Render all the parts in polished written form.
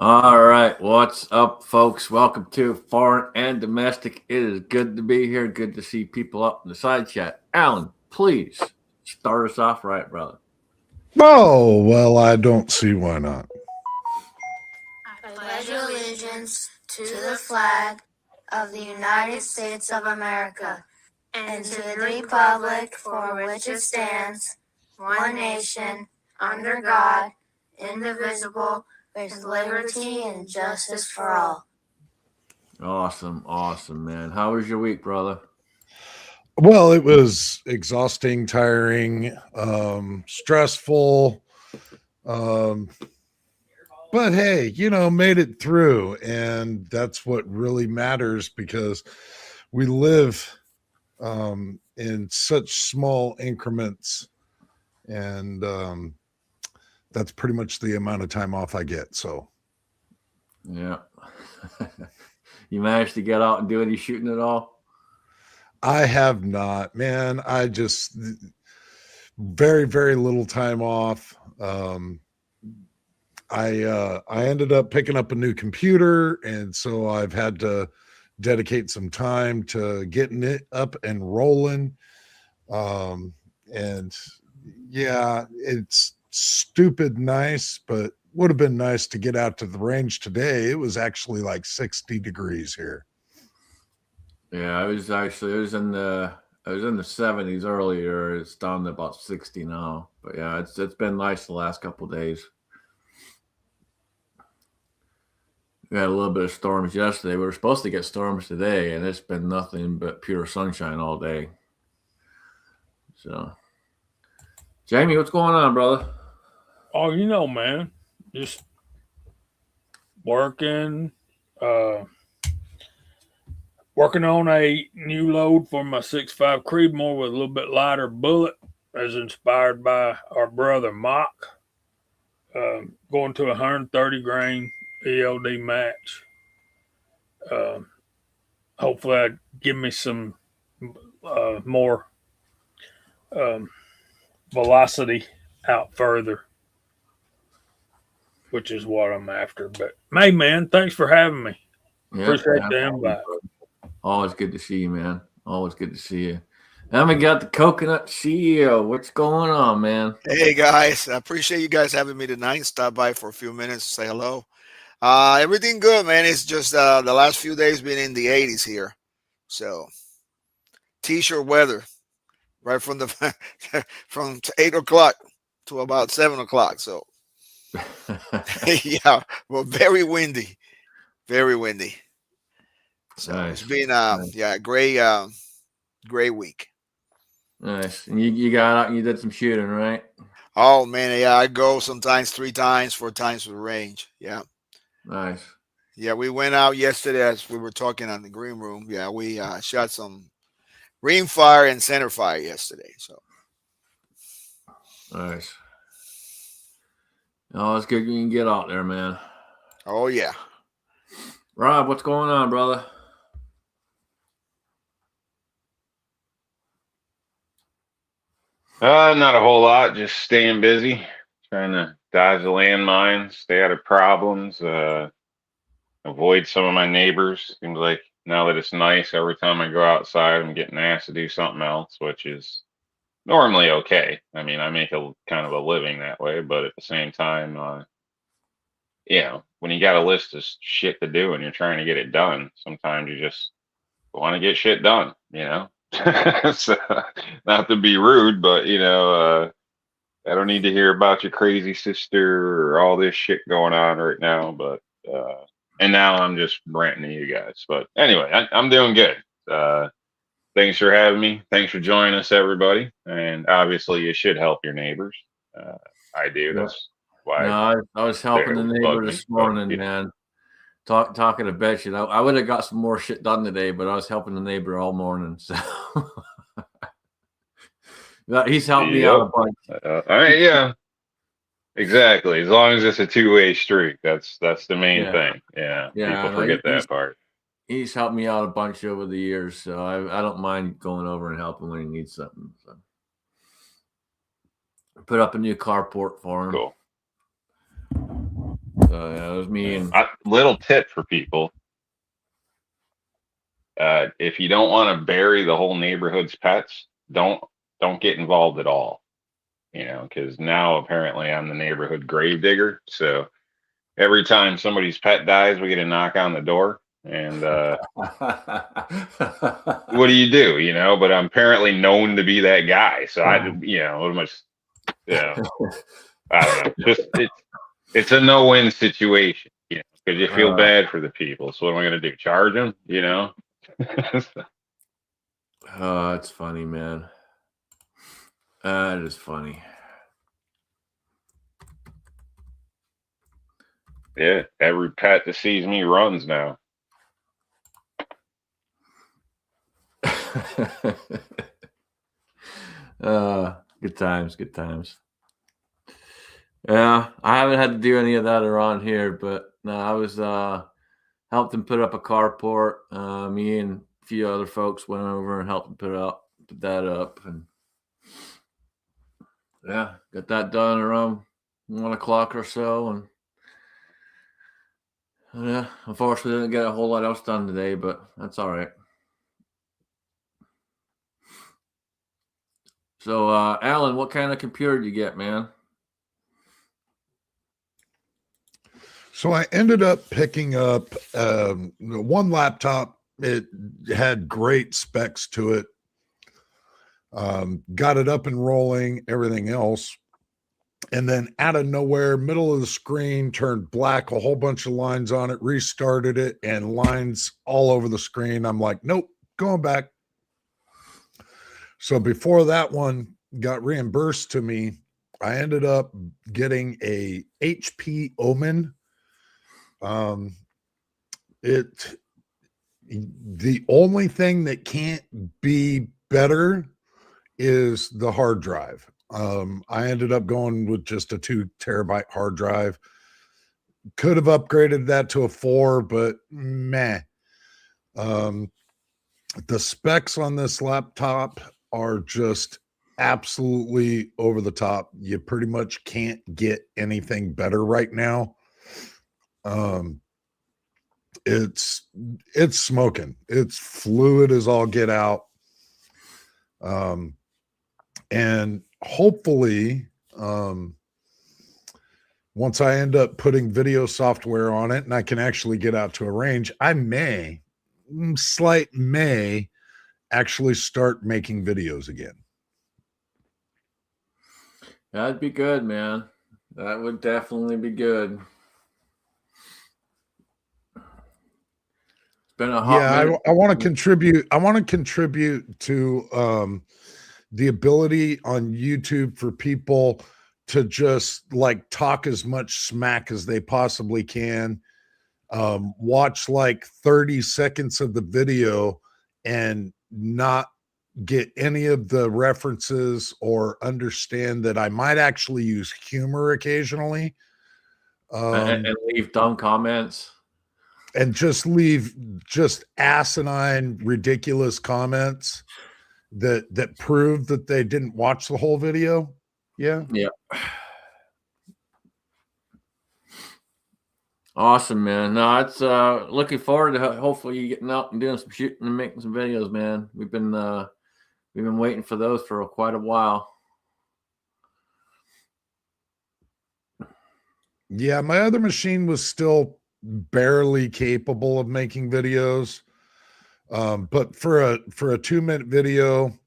All right, what's up, folks? Welcome to Foreign and Domestic. It is good to be here. Good to see people up in the side chat. Alan, please start us off right, brother. Oh, well, I don't see why not. I pledge allegiance to the flag of the United States of America and to the republic for which it stands, one nation, under God, indivisible, with liberty and justice for all. Awesome, man. How was your week, brother? Well, it was exhausting, tiring, stressful. Um, but hey, made it through. And that's what really matters because we live in such small increments. And that's pretty much the amount of time off I get. So, yeah. You managed to get out and do any shooting at all? I have not, man. I just very, very little time off. I ended up picking up a new computer, and so I've had to dedicate some time to getting it up and rolling. And yeah, it's stupid nice, but would have been nice to get out to the range today. It was actually like 60 degrees here. Yeah, it was in the 70s earlier. It's down to about 60 now. But yeah, it's been nice the last couple of days. We had a little bit of storms yesterday. We were supposed to get storms today, and it's been nothing but pure sunshine all day. So, Jamie, what's going on, brother? Oh, man, just working, working on a new load for my 6.5 Creedmoor with a little bit lighter bullet, as inspired by our brother Mock. Going to a 130 grain ELD match. Hopefully, that give me some more velocity out further, which is what I'm after. But hey, man, thanks for having me. Yeah, Appreciate the invite. Always good to see you, man. Always good to see you. And we got the Coconut CEO. What's going on, man? Hey guys, I appreciate you guys having me tonight. Stop by for a few minutes, say hello. Everything good, man. It's just the last few days been in the 80s here, so t-shirt weather, right from the from 8 o'clock to about 7 o'clock. So yeah, well, very windy, very windy. So Nice. it's been Nice. yeah, great week. Nice. And you got out and you did some shooting, right? Oh man, yeah, I go sometimes 3 times, 4 times for the range. Yeah. Nice. Yeah, we went out yesterday as we were talking on the green room. Yeah, we shot some ring fire and center fire yesterday. So Nice. Oh, it's good you can get out there, man. oh yeah. Rob, what's going on, brother? Not a whole lot. Just staying busy, trying to dodge the landmines, stay out of problems, avoid some of my neighbors. Seems like now that it's nice, every time I go outside, I'm getting asked to do something else, which is normally okay. I mean, I make a kind of a living that way, but at the same time, when you got a list of shit to do and you're trying to get it done, sometimes you just want to get shit done. So, not to be rude, but I don't need to hear about your crazy sister or all this shit going on right now. But and now I'm just ranting to you guys. But anyway, I'm doing good. Thanks for having me. Thanks for joining us, everybody. And obviously, you should help your neighbors. I do. That's why. No, I was helping the neighbor this morning, man. Talking to Betch, I would have got some more shit done today, but I was helping the neighbor all morning. So he's helped me out a bunch. All right, yeah, exactly. As long as it's a two-way street, that's the main thing. Yeah, people forget that part. He's helped me out a bunch over the years, so I don't mind going over and helping when he needs something. So put up a new carport for him. Cool. So yeah, it was me and Little tip for people: if you don't want to bury the whole neighborhood's pets, don't get involved at all. You know, because now apparently I'm the neighborhood grave digger. So every time somebody's pet dies, we get a knock on the door, and what do? You know, but I'm apparently known to be that guy. So what am I? I don't know. It's a no-win situation, you know, because you feel bad for the people. So what am I going to do? Charge them? You know? Oh, that's funny, man. That is funny. Yeah, every pet that sees me runs now. Good times, good times. Yeah, I haven't had to do any of that around here, but no, I was helped him put up a carport. Me and a few other folks went over and helped him put that up, and yeah, got that done around 1 o'clock or so, and yeah, unfortunately didn't get a whole lot else done today, but that's all right. So, Alan, what kind of computer did you get, man? So I ended up picking up one laptop. It had great specs to it. Got it up and rolling, everything else. And then out of nowhere, middle of the screen turned black, a whole bunch of lines on it, restarted it, and lines all over the screen. I'm like, nope, going back. So before that one got reimbursed to me, I ended up getting a HP Omen. The only thing that can't be better is the hard drive. I ended up going with just a 2 terabyte hard drive. Could have upgraded that to a 4, but meh. The specs on this laptop are just absolutely over the top. You pretty much can't get anything better right now. It's smoking. It's fluid as all get out. And hopefully, once I end up putting video software on it and I can actually get out to a range, I may actually start making videos again. That'd be good, man. That would definitely be good. It's been a hot minute. I want to contribute. I want to contribute to the ability on YouTube for people to just like talk as much smack as they possibly can. Watch like 30 seconds of the video and not get any of the references or understand that I might actually use humor occasionally. And leave dumb comments. And just leave just asinine, ridiculous comments that prove that they didn't watch the whole video. Yeah. Awesome, man. No, it's looking forward to hopefully you getting out and doing some shooting and making some videos, man. We've been waiting for those for quite a while. Yeah, my other machine was still barely capable of making videos. But for a 2-minute video,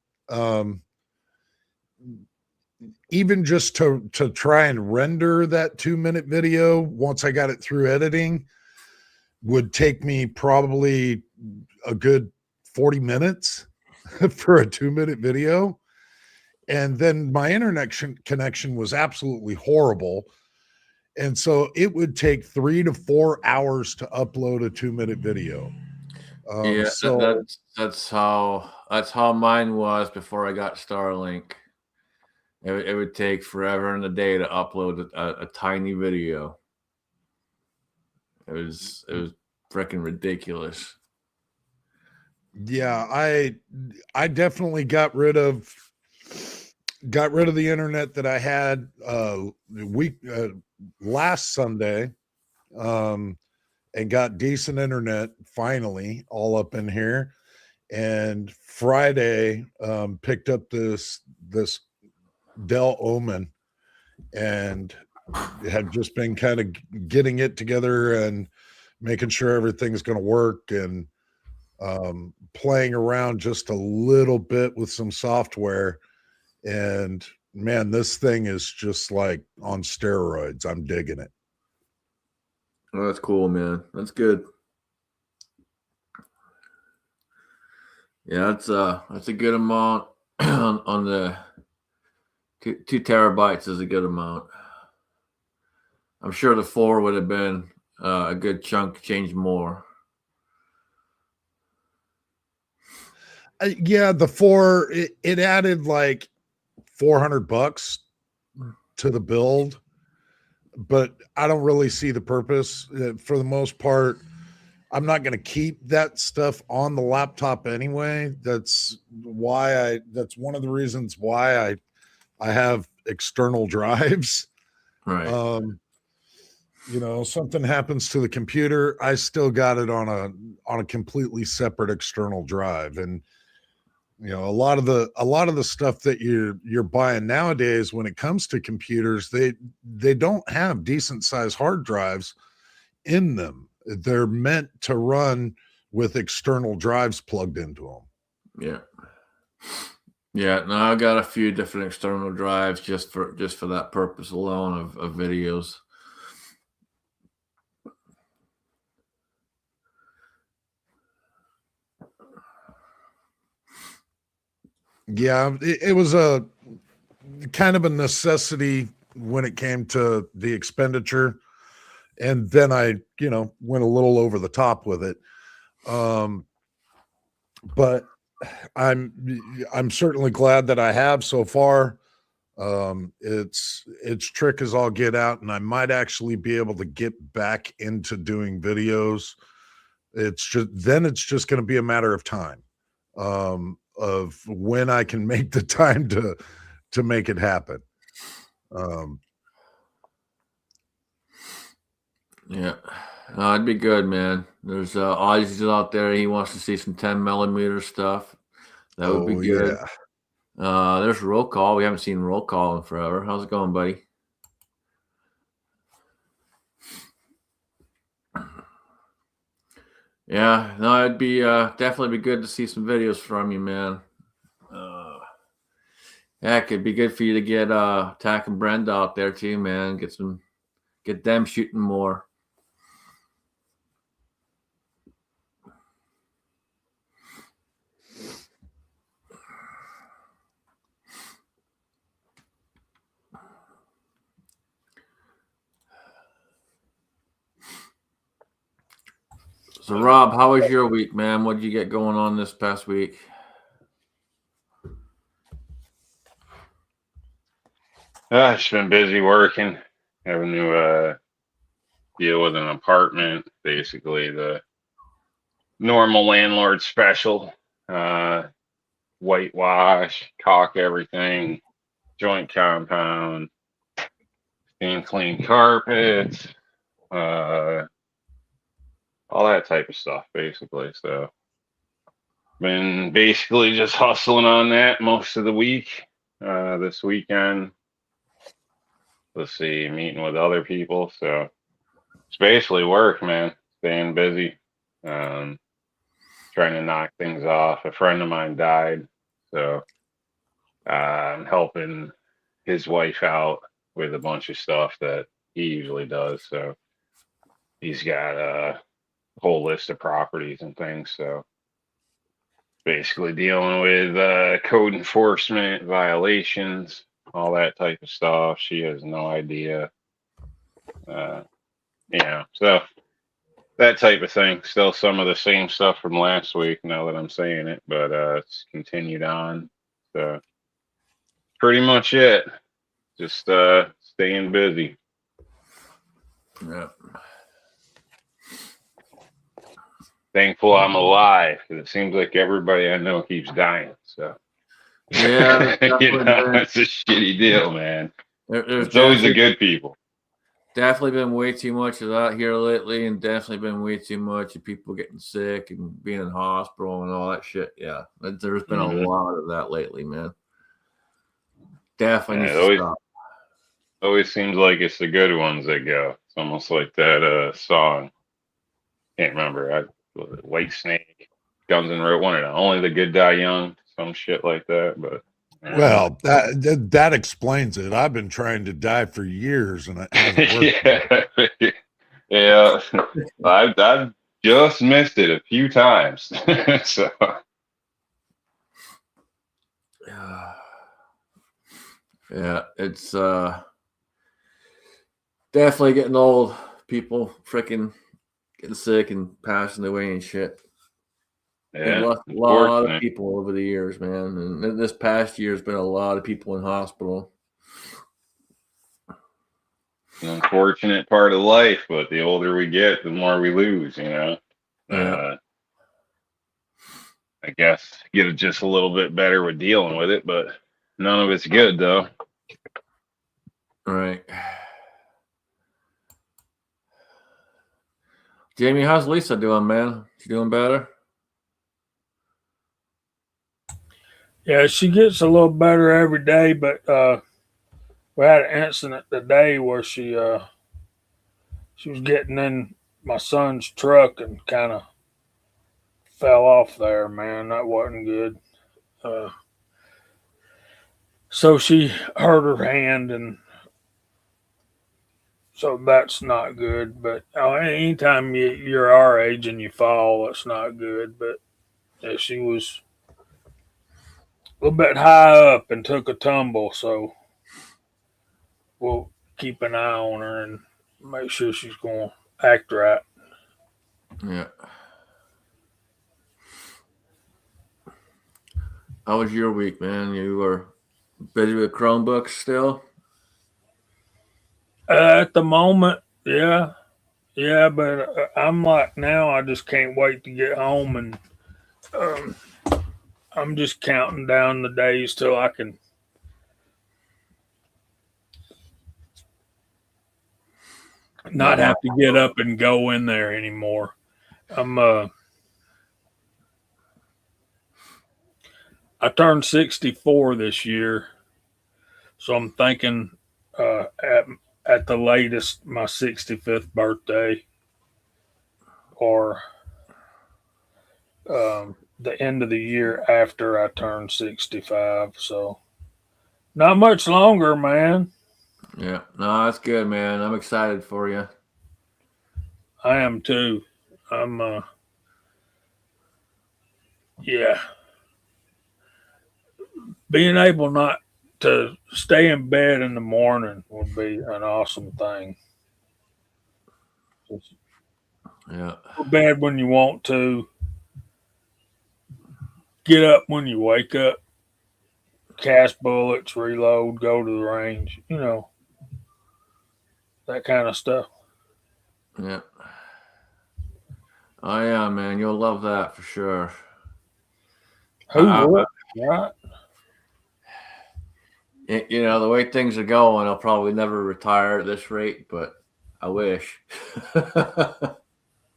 even just to try and render that 2-minute video once I got it through editing would take me probably a good 40 minutes for a 2-minute video. And then my internet connection was absolutely horrible. And so it would take 3 to 4 hours to upload a 2-minute video. So that's how mine was before I got Starlink. It would take forever and a day to upload a tiny video. It was freaking ridiculous. Yeah, I definitely got rid of the internet that I had last Sunday. and got decent internet finally all up in here. And Friday picked up this Dell Omen and had just been kind of getting it together and making sure everything's going to work, and playing around just a little bit with some software. And man, this thing is just like on steroids. I'm digging it. Oh, that's cool, man. That's good. Yeah, that's a good amount on the 2 terabytes is a good amount. I'm sure the 4 would have been a good chunk change more. Yeah, the 4 it added like $400 to the build, but I don't really see the purpose. For the most part, I'm not going to keep that stuff on the laptop anyway. That's one of the reasons why I have external drives. Right. Something happens to the computer, I still got it on a completely separate external drive. And a lot of the stuff that you're buying nowadays when it comes to computers, they don't have decent sized hard drives in them. They're meant to run with external drives plugged into them. Yeah. Yeah, no, I got a few different external drives just for that purpose alone of videos. Yeah, it was a kind of a necessity when it came to the expenditure, and then I went a little over the top with it. But I'm certainly glad that I have so far. It's trick as all get out, and I might actually be able to get back into doing videos. It's just going to be a matter of time, of when I can make the time to make it happen. Yeah, it'd be good, man. There's Ozzy's out there. He wants to see some 10mm stuff. That would be good. Yeah. There's Roll Call. We haven't seen Roll Call in forever. How's it going, buddy? Yeah, no, it'd be definitely be good to see some videos from you, man. Yeah, it could be good for you to get Tack and Brenda out there too, man. Get them shooting more. So, Rob, how was your week, man? What did you get going on this past week? It's been busy working, having to deal with an apartment, basically the normal landlord special, whitewash, caulk everything, joint compound, and clean carpets, all that type of stuff, basically. So, been basically just hustling on that most of the week. This weekend, let's see, meeting with other people. So it's basically work, man. Staying busy, trying to knock things off. A friend of mine died, so I'm helping his wife out with a bunch of stuff that he usually does. So he's got a whole list of properties and things. So basically dealing with code enforcement violations, all that type of stuff. She has no idea. So that type of thing. Still some of the same stuff from last week now that I'm saying it, but it's continued on. So pretty much it. Just staying busy. Yeah. Thankful I'm alive, because it seems like everybody I know keeps dying. So yeah, it's a shitty deal, man. There's it's always the good people. definitely been way too much of that here lately, and definitely been way too much of people getting sick and being in hospital and all that shit. Yeah, there's been a lot of that lately, man. Definitely Yeah, needs it to always stop. always seems like it's the good ones that go. It's almost like that song. Can't remember. White Snake, Guns N' Roses, one of them. Only the good die young, some shit like that. But Well, that explains it. I've been trying to die for years, and it hasn't worked. yeah, yeah. I've just missed it a few times. So Yeah, it's definitely getting old. People freaking getting sick and passing away and shit. We've yeah, lost a lot of unfortunate. people over the years, man. And this past year has been a lot of people in hospital. An unfortunate part of life, but the older we get, the more we lose, Yeah, I guess get just a little bit better with dealing with it, but none of it's good though. right. Jamie, how's Lisa doing, man? She doing better? Yeah, she gets a little better every day, but we had an incident today where she was getting in my son's truck and kind of fell off there, man. That wasn't good. Uh, so she hurt her hand, and so that's not good. But anytime you're our age and you fall, that's not good. But yeah, she was a little bit high up and took a tumble, so we'll keep an eye on her and make sure she's going to act right. Yeah. How was your week, man? You were busy with Chromebooks still? At the moment, yeah, yeah, but I'm like now, I just can't wait to get home, and um, I'm just counting down the days till I can not Yeah. have to get up and go in there anymore. I'm I turned 64 this year, so I'm thinking at the latest my 65th birthday or the end of the year after I turn 65. So not much longer, man. Yeah. No, that's good, man. I'm excited for you. I am too. I'm yeah. Being able not to stay in bed in the morning would be an awesome thing. Just Yeah. go to bed when you want to, get up when you wake up, cast bullets, reload, go to the range, that kind of stuff. Yeah. Oh yeah, man. You'll love that for sure. Who I, would, right? the way things are going, I'll probably never retire at this rate, but I wish.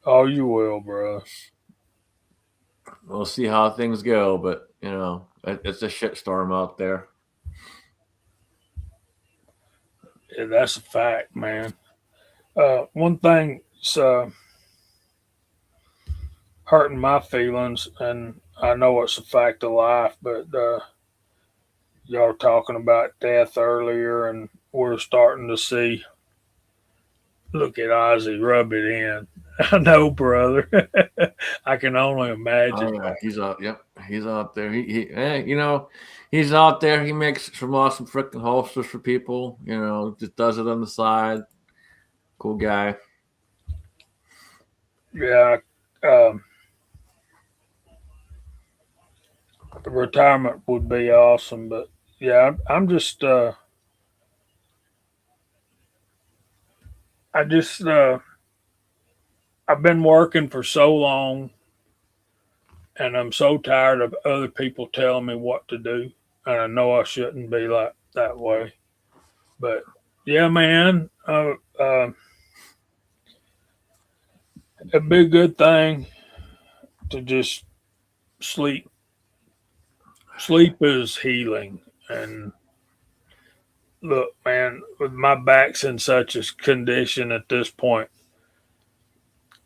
Oh, you will, bro. We'll see how things go, but it's a shitstorm out there. Yeah, that's a fact, man. One thing hurting my feelings, and I know it's a fact of life, but y'all were talking about death earlier, and we're starting to see. Look at Ozzy, rub it in. I know, brother. I can only Oh imagine. yeah, he's out. Yep, he's out there. He's out there. He makes some awesome freaking holsters for people. Just does it on the side. Cool guy. Yeah, um, retirement would be awesome, but yeah, I'm just, I just, I've been working for so long, and I'm so tired of other people telling me what to do, and I know I shouldn't be like that way, but Yeah, man. It'd be a good thing to just sleep. Sleep is healing. And look, man, with my back's in such a condition at this point,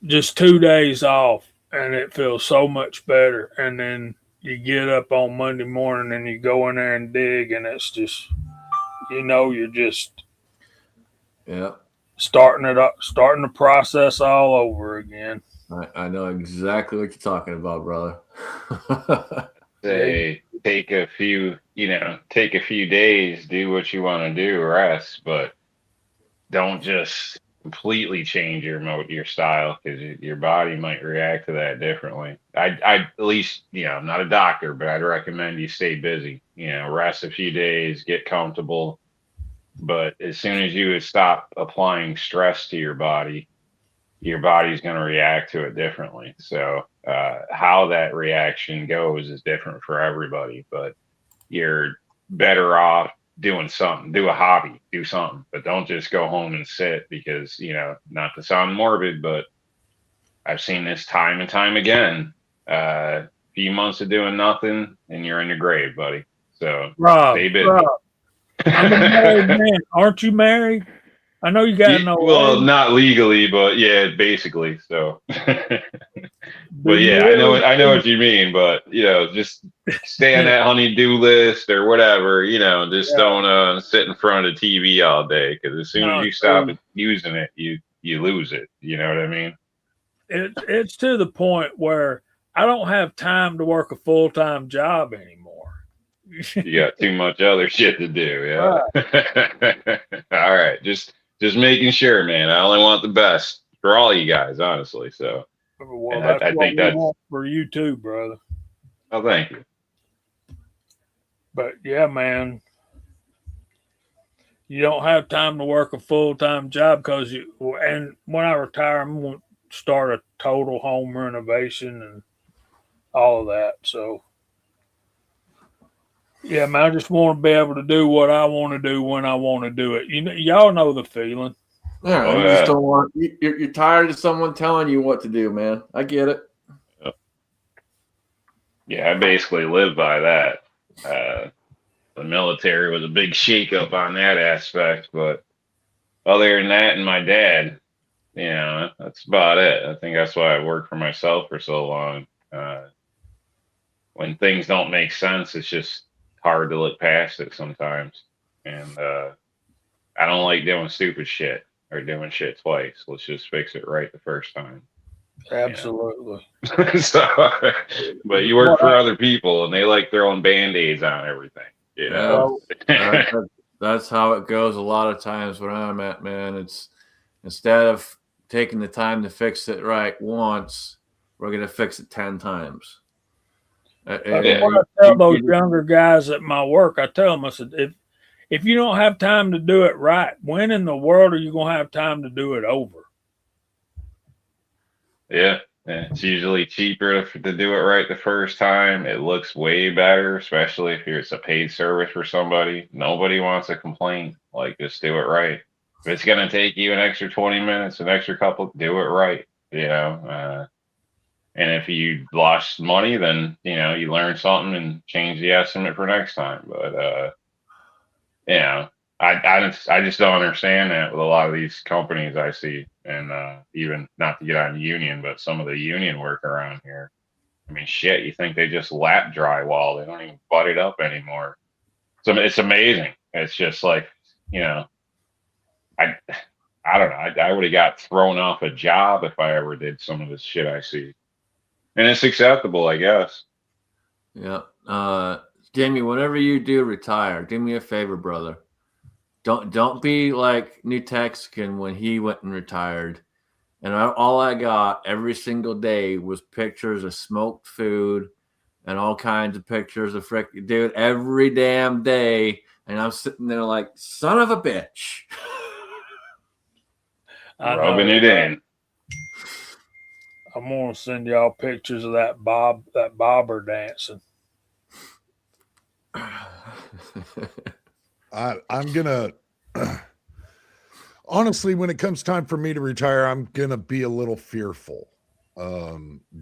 just 2 days off and it feels so much better. And then you get up on Monday morning and you go in there and dig, and it's just, you're just Yeah, starting the process all over again. I know exactly what you're talking about, brother. Say take a few days, do what you want to do, rest, but don't just completely change your style because your body might react to that differently. I at least I'm not a doctor, but I'd recommend you stay busy. Rest a few days, get comfortable. But as soon as you stop applying stress to your body's going to react to it differently. So how that reaction goes is different for everybody. But you're better off doing something, do a hobby, do something, but don't just go home and sit because, not to sound morbid, but I've seen this time and time again. Few months of doing nothing and you're in the grave, buddy. So stay busy. Rob, I'm a married man. Aren't you married? I know you got no. Well, not legally, but yeah, basically. So, Do but you yeah, really? I know what you mean. But just stay on that honey-do list or whatever. Just Yeah. don't sit in front of the TV all day because as soon as No, you stop using it, you lose it. You know what I mean? it's to the point where I don't have time to work a full-time job anymore. You got too much other shit to do. Yeah. All right, just making sure, man. I only want the best for all you guys, honestly. So, Well, and that's I what think we that's. want for you too, brother. Oh, thank you. But yeah, man, you don't have time to work a full-time job because and when I retire, I'm going to start a total home renovation and all of that. So yeah, man, I just want to be able to do what I want to do when I want to do it. Y'all know the feeling. Yeah, Oh, you yeah. just don't want. You're tired of someone telling you what to do, man. I get it. Yeah, I basically live by that. The military was a big shakeup on that aspect, but other than that, and my dad, that's about it. I think that's why I worked for myself for so long. When things don't make sense, it's just hard to look past it sometimes. And I don't like doing stupid shit or doing shit twice. Let's just fix it right the first time. Absolutely. So, but you work for other people and they like throwing band-aids on everything, Yeah, that's how it goes a lot of times where I'm at, man. It's instead of taking the time to fix it right once, we're gonna fix it 10 times. That's what I tell those younger guys at my work. I tell them, I said, if you don't have time to do it right, when in the world are you going to have time to do it over? Yeah, it's usually cheaper to do it right the first time. It looks way better, especially if it's a paid service for somebody. Nobody wants to complain. Like, just do it right. If it's gonna take you an extra 20 minutes, an extra couple, do it right. And if you lost money, then you learn something and change the estimate for next time. But I just don't understand that with a lot of these companies I see, and even not to get on union, but some of the union work around here. I mean, shit, you think they just lap drywall? They don't even butt it up anymore. So it's amazing. It's just like, I I don't know. I would have got thrown off a job if I ever did some of this shit I see, and it's acceptable, I guess. Yeah. Jamie, whenever you do retire, do me a favor, brother. Don't be like New Texican when he went and retired. And all I got every single day was pictures of smoked food and all kinds of pictures of dude every damn day. And I'm sitting there like, son of a bitch. Rubbing it in. I'm gonna send y'all pictures of that bobber dancing. I'm gonna honestly, when it comes time for me to retire, I'm gonna be a little fearful.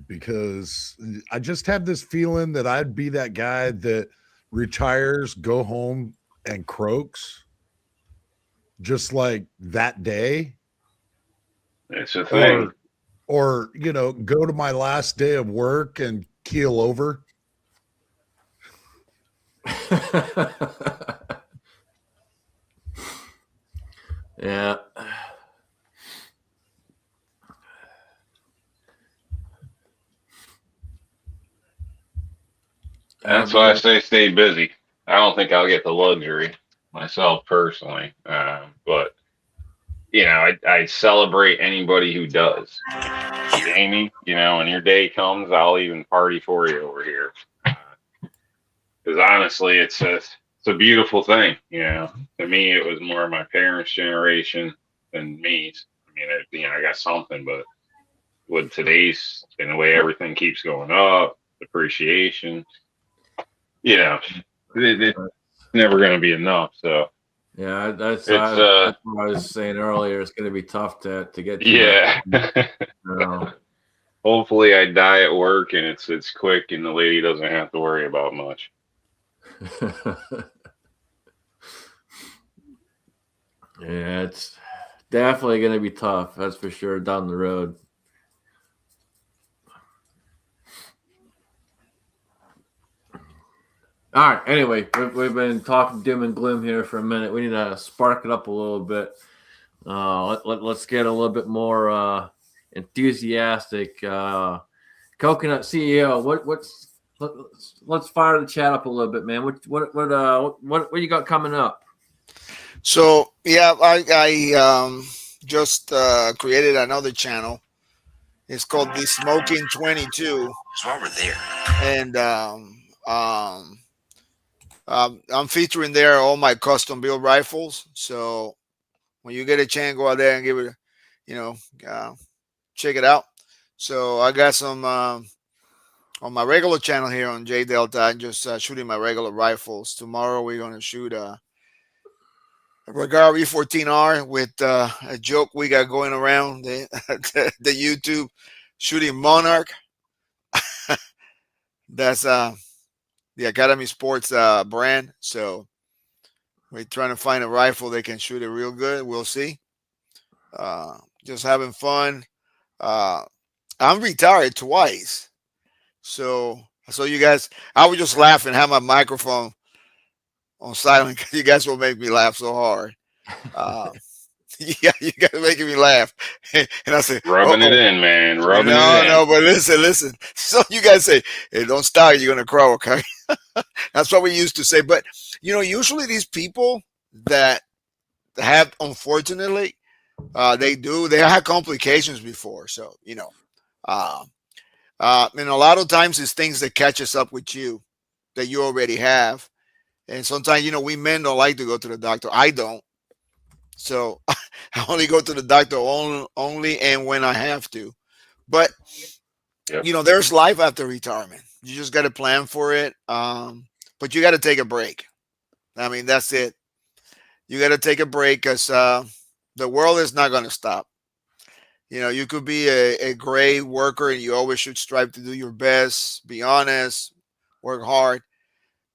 Because I just have this feeling that I'd be that guy that retires, go home and croaks just like that day, It's a thing. or you know, go to my last day of work and keel over. Yeah. That's why I say stay busy. I don't think I'll get the luxury myself personally, but you know, I celebrate anybody who does. Jamie, you know, when your day comes, I'll even party for you over here. Because honestly, it's a beautiful thing. You know, to me, it was more my parents' generation than me. I mean, I got something, but with today's and the way everything keeps going up, depreciation, you know, it's never going to be enough. So Yeah, that's it's what I was saying earlier. It's going to be tough to get to yeah. that. No. Hopefully, I die at work and it's quick and the lady doesn't have to worry about much. Yeah, it's definitely going to be tough. That's for sure down the road. All right. Anyway, we've been talking doom and gloom here for a minute. We need to spark it up a little bit. Let's get a little bit more enthusiastic. Coconut CEO, let's fire the chat up a little bit, man. What you got coming up? So yeah, I just created another channel. It's called the Smoking 22. That's why we're there. And I'm featuring there all my custom build rifles. So when you get a chance, go out there and give it, you know, check it out. So I got some on my regular channel here on J Delta. I'm just shooting my regular rifles. Tomorrow we're gonna shoot a Regard E14R with a joke we got going around the YouTube, shooting Monarch. That's the Academy Sports brand. So we're trying to find a rifle that can shoot it real good. We'll see. Just having fun. I'm retired twice. So you guys, I was just laughing, have my microphone on silent because you guys will make me laugh so hard. Yeah, you guys are making me laugh. And I say, Rubbing it in, man. Rubbing it in. No, but listen. So you guys say, hey, don't start, you're gonna crow, okay? That's what we used to say. But you know, usually these people that have, unfortunately, they had complications before. So you know, and a lot of times it's things that catches up with you that you already have. And sometimes, you know, we men don't like to go to the doctor. I don't. So I only go to the doctor only and when I have to. But Yep. you know, there's life after retirement. You just got to plan for it. But you got to take a break. I mean, that's it. You got to take a break because the world is not going to stop. You know, you could be a great worker and you always should strive to do your best, be honest, work hard.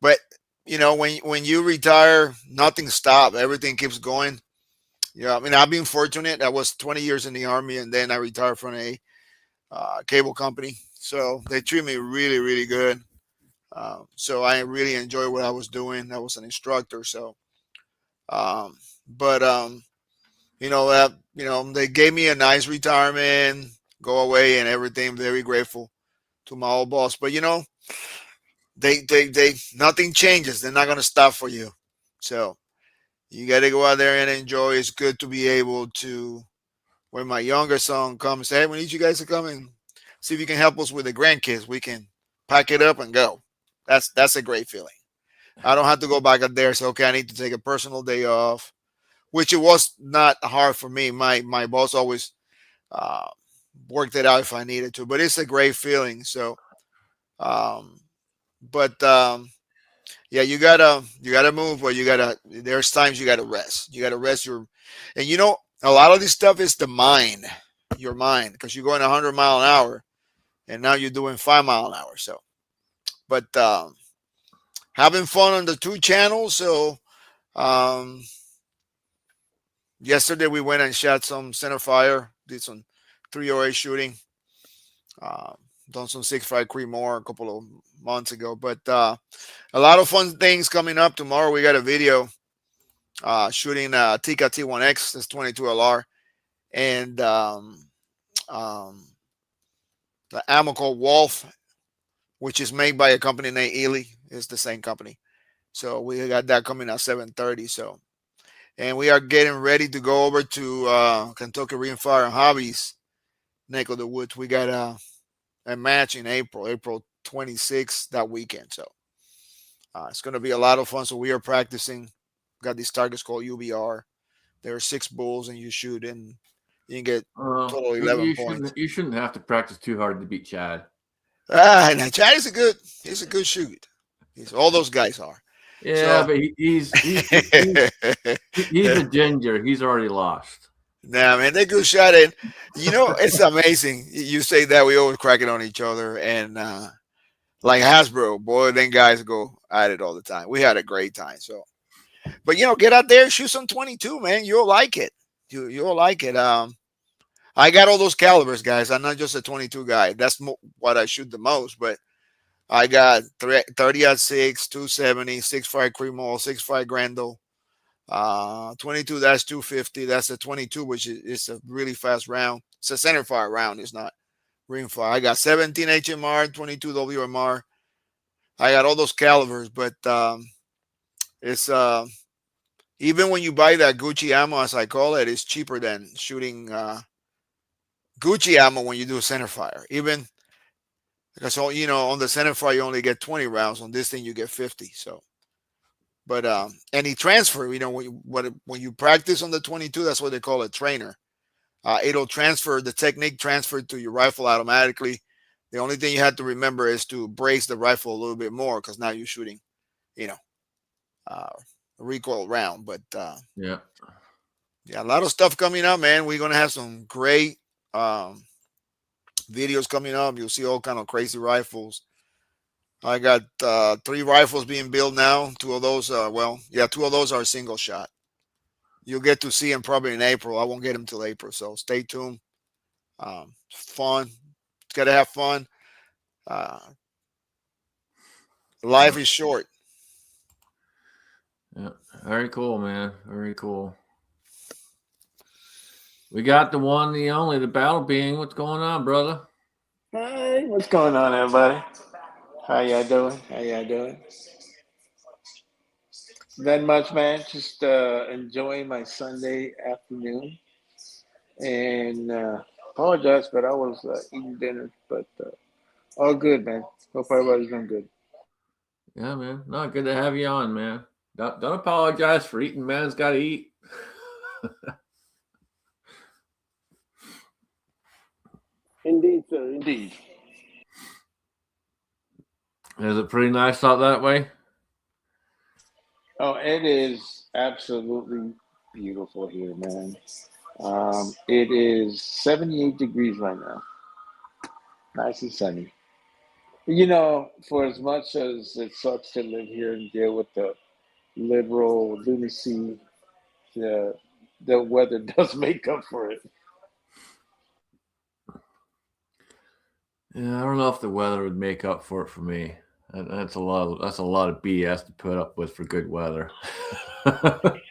But you know, when you retire, nothing stops. Everything keeps going. Yeah, I mean, I've been fortunate. I was 20 years in the Army, and then I retired from a cable company. So they treat me really, really good. So I really enjoy what I was doing. I was an instructor. So, but you know, they gave me a nice retirement, go away, and everything. Very grateful to my old boss. But you know, they nothing changes. They're not gonna stop for you. So you got to go out there and enjoy. It's good to be able to. When my younger son comes, hey, we need you guys to come and see if you can help us with the grandkids. We can pack it up and go. That's a great feeling. I don't have to go back up there and say, okay, I need to take a personal day off, which it was not hard for me. My boss always uh, worked it out if I needed to, but it's a great feeling. So, um, but yeah, you gotta move, but there's times you gotta rest. You gotta rest and you know, A lot of this stuff is the mind, your mind, because you're going 100 mile an hour, and now you're doing 5 mile an hour. So, but having fun on the 2 channels. So, um, yesterday we went and shot some center fire, did some 308 shooting, uh, done some 6.5 Creedmoor a couple of months ago. But a lot of fun things coming up tomorrow. We got a video shooting Tika T1X, that's 22 LR, and the ammo called Wolf, which is made by a company named Ely. It's the same company. So we got that coming at 7:30. So, and we are getting ready to go over to Kentucky Rimfire and Hobbies, neck of the woods. We got a match in April 26th, that weekend. So it's going to be a lot of fun. So we are practicing. Got these targets called UBR. There are 6 bulls, and you shoot, and you can get total 11 points. You shouldn't have to practice too hard to beat Chad. Now Chad is he's a good shoot. All those guys are. Yeah, So, but he's a ginger. He's already lost. Nah, man, they're good shot. And it's amazing. You say that, we always crack it on each other, and like Hasbro, boy, then guys go at it all the time. We had a great time. So, but get out there, shoot some 22, man. You'll like it. You'll like it. I got all those calibers, guys. I'm not just a 22 guy. That's what I shoot the most. But I got 30-06, 270, 6.5 Creedmoor, 6.5 Grendel, 22-250. That's a 22, which is a really fast round. It's a center fire round. It's not ring fire. I got 17 HMR, 22 WMR. I got all those calibers, but it's even when you buy that Gucci ammo, as I call it, it's cheaper than shooting Gucci ammo when you do a center fire. Even because on the center fire you only get 20 rounds. On this thing you get 50. So, but any transfer, when you practice on the 22, that's what they call a trainer. It'll transfer the technique transferred to your rifle automatically. The only thing you have to remember is to brace the rifle a little bit more, because now you're shooting, a recoil round. But yeah, a lot of stuff coming up, man. We're gonna have some great videos coming up. You'll see all kind of crazy rifles. I got 3 rifles being built now. 2 of those, 2 of those are single shot. You'll get to see them probably in April. I won't get them till April, so stay tuned. Fun. It's got to have fun. Life is short. Yeah, very cool, man. Very cool. We got the one, the only, the Battle Being. What's going on, brother? Hey, what's going on, everybody? How y'all doing? Not much, man. Just enjoying my Sunday afternoon. And apologize, but I was eating dinner. But all good, man. Hope everybody's doing good. Yeah, man. No, good to have you on, man. Don't apologize for eating. Man's got to eat. Indeed, sir. Indeed. Is it pretty nice out that way? Oh, it is absolutely beautiful here, man. It is 78 degrees right now. Nice and sunny. For as much as it sucks to live here and deal with the liberal lunacy, the weather does make up for it. Yeah, I don't know if the weather would make up for it for me. That's a lot of BS to put up with for good weather.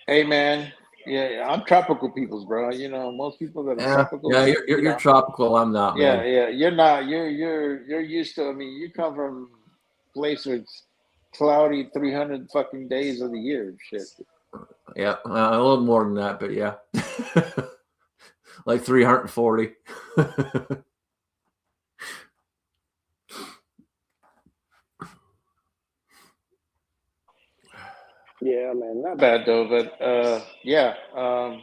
Hey, man. Yeah, I'm tropical peoples, bro. Most people that are tropical. Yeah, you're tropical. I'm not, man. Yeah. You're not. You're used to. I mean, you come from a place where it's cloudy 300 fucking days of the year. Shit. Yeah, a little more than that, but yeah, like 340. Yeah, man, not bad though. But yeah, no,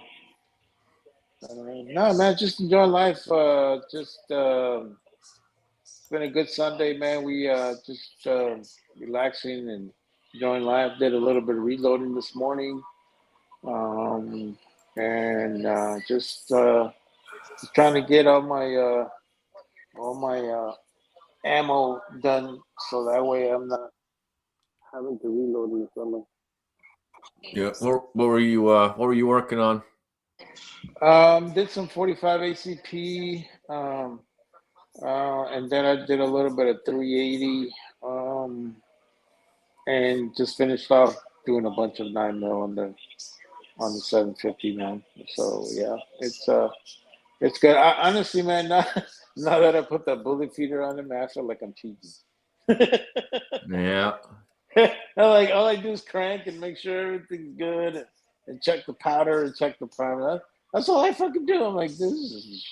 man, just enjoying life. It's been a good Sunday, man. We just relaxing and enjoying life. Did a little bit of reloading this morning. and just trying to get all my ammo done, so that way I'm not having to reload in the summer. Yeah. What were you working on? Did some 45 ACP, and then I did a little bit of 380, and just finished off doing a bunch of 9 mil on the 750, man. So yeah, it's good. Honestly, man, now that I put that bullet feeder on it, man, I feel like I'm cheating. Yeah. All I do is crank and make sure everything's good, and check the powder and check the primer. That's all I fucking do. I'm like, this is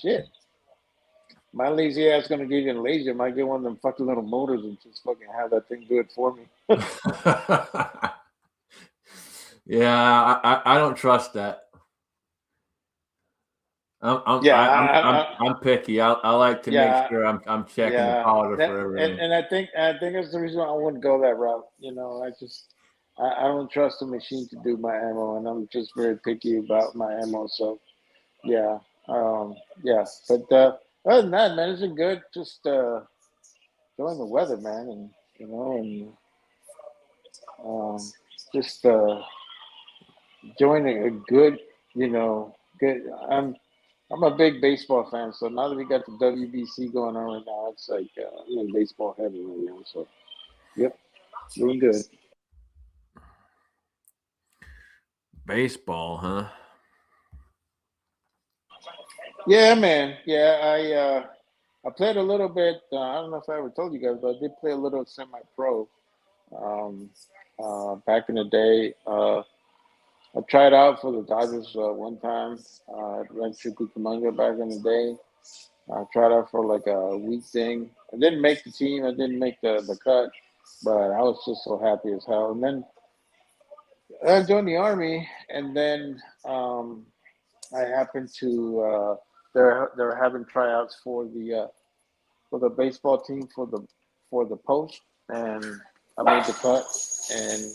shit. My lazy ass gonna get even lazier. I might get one of them fucking little motors and just fucking have that thing do it for me. Yeah, I don't trust that. I'm picky. I like to make sure I'm checking the powder for everything. And I think that's the reason I wouldn't go that route. You know, I don't trust the machine to do my ammo, and I'm just very picky about my ammo. So yeah, yeah. But other than that, man, it's been good. Just enjoying the weather, man, and you know, and just enjoying a good, good. I'm a big baseball fan, so now that we got the WBC going on right now, it's like I'm in baseball heaven right now. So, yep, doing good. Baseball, huh? Yeah, man. Yeah, I played a little bit. I don't know if I ever told you guys, but I did play a little semi-pro back in the day. I tried out for the Dodgers one time. I ran Cucamonga back in the day. I tried out for like a week thing. I didn't make the team. I didn't make the cut, but I was just so happy as hell. And then I joined the army, and then I happened to they're having tryouts for the baseball team for the post, and I made the cut, and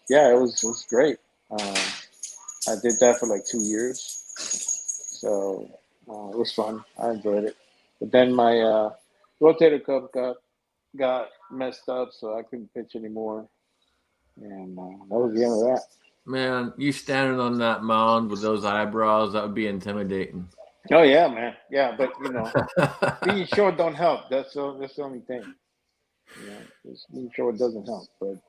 yeah, it was great. I did that for like 2 years, so it was fun. I enjoyed it. But then my rotator cuff got messed up, so I couldn't pitch anymore, and that was the end of that. Man, you standing on that mound with those eyebrows, that would be intimidating. Oh yeah, man. Yeah, but being short don't help. That's the only thing. Just being short doesn't help. But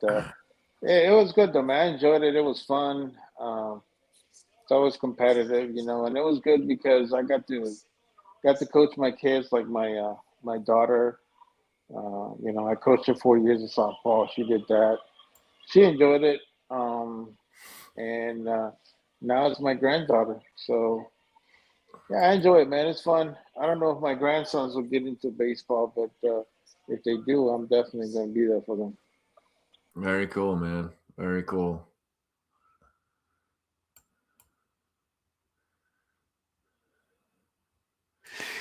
it was good though, man. I enjoyed it. It was fun. It's always competitive, and it was good because I got to coach my kids, like my daughter. I coached her 4 years of softball. She did that. She enjoyed it. And now it's my granddaughter. So yeah, I enjoy it, man. It's fun. I don't know if my grandsons will get into baseball, but if they do, I'm definitely going to be there for them. Very cool, man. Very cool.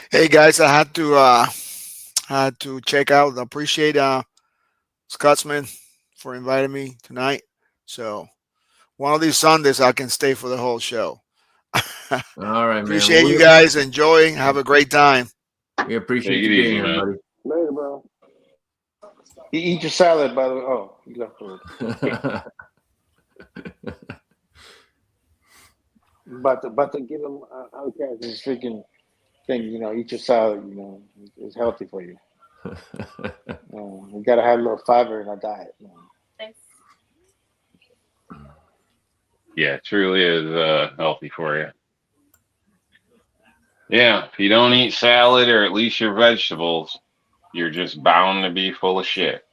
Hey guys, I had to check out. I appreciate Scotsman for inviting me tonight. So one of these Sundays I can stay for the whole show. All right, Appreciate man. you guys enjoying. Have a great time. We appreciate Take you it being easy, here, man. buddy. Later, bro. You eat your salad, by the way. Oh, you left it. But to give them okay, this freaking thing, eat your salad. It's healthy for you. We gotta have a little fiber in our diet. Yeah, it truly is healthy for you. Yeah, if you don't eat salad or at least your vegetables, you're just bound to be full of shit.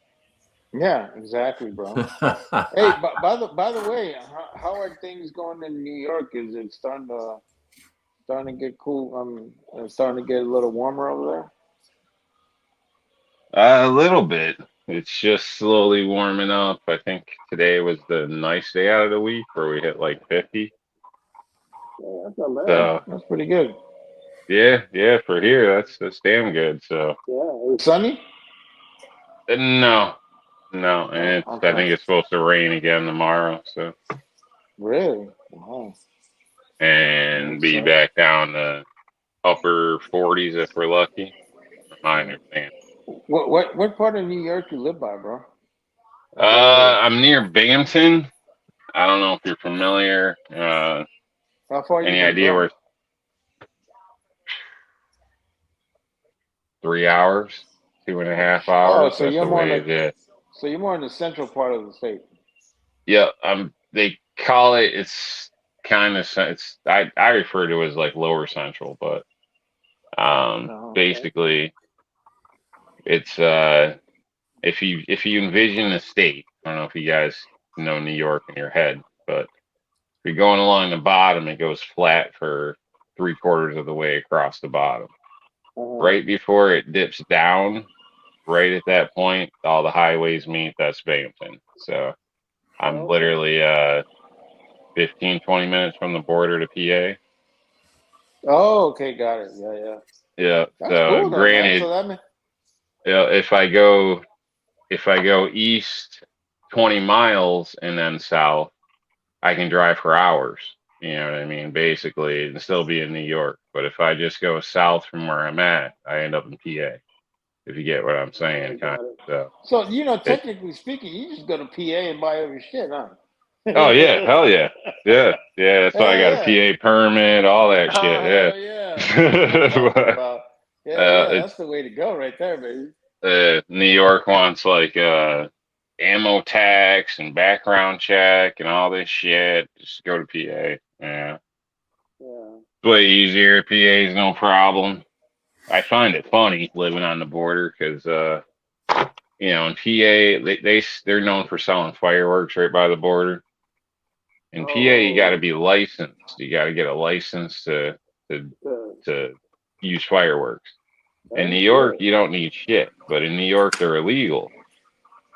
Yeah, exactly, bro. Hey, by the way, how are things going in New York? Is it starting to get cool? Starting to get a little warmer over A little bit. It's just slowly warming up. I think today was the nice day out of the week where we hit like 50. there? Yeah, that's not bad. So That's pretty good. yeah, for here that's damn good. So Yeah, it's sunny. no, no, and Oh, I okay. think it's supposed to rain again tomorrow. So Really? Wow. and be So, back down to upper 40s if we're lucky. My understanding. what part of New York you live by, bro? I'm near Binghamton. I don't know if you're familiar. How far are you Any from the idea where? Bronx? 3 hours, 2.5 Oh, hours. so That's you're the more in way. the Yeah. so you're more in the central part of the state. Yeah. They call it. It's kind of. It's. I refer to it as like lower central, but Oh, okay. basically it's if you envision a state. I don't know if you guys know New York in your head, but if you're going along the bottom, it goes flat for 3/4 of the way across the bottom. Right before it dips down, right at that point, all the highways meet. That's Binghamton. So I'm Okay. literally 15, 20 minutes from the border to PA. Oh, okay, got it. Yeah, yeah. Yeah. That's So cool though, man. granted, So that means if I go east 20 miles and then south, I can drive for hours. You know what I mean? Basically, and still be in New York. But if I just go south from where I'm at, I end up in PA. If you get what I'm saying, kind of. so It, technically speaking, you just go to PA and buy every shit, huh? oh yeah, hell yeah, yeah, yeah. That's why I Hell got a yeah. PA permit, all that shit. Oh Yeah. hell yeah. That's what I'm talking about. Hell yeah, that's It's the way to go right there, baby. New York wants like ammo tax and background check and all this shit. Just go to PA. Yeah, Yeah. it's way easier. PA is no problem. I find it funny living on the border because in PA they're known for selling fireworks right by the border. In PA, you got to Oh, be licensed. You got to get a license to good. to use fireworks. In That's New York, good. you don't need shit, but in New York, they're illegal.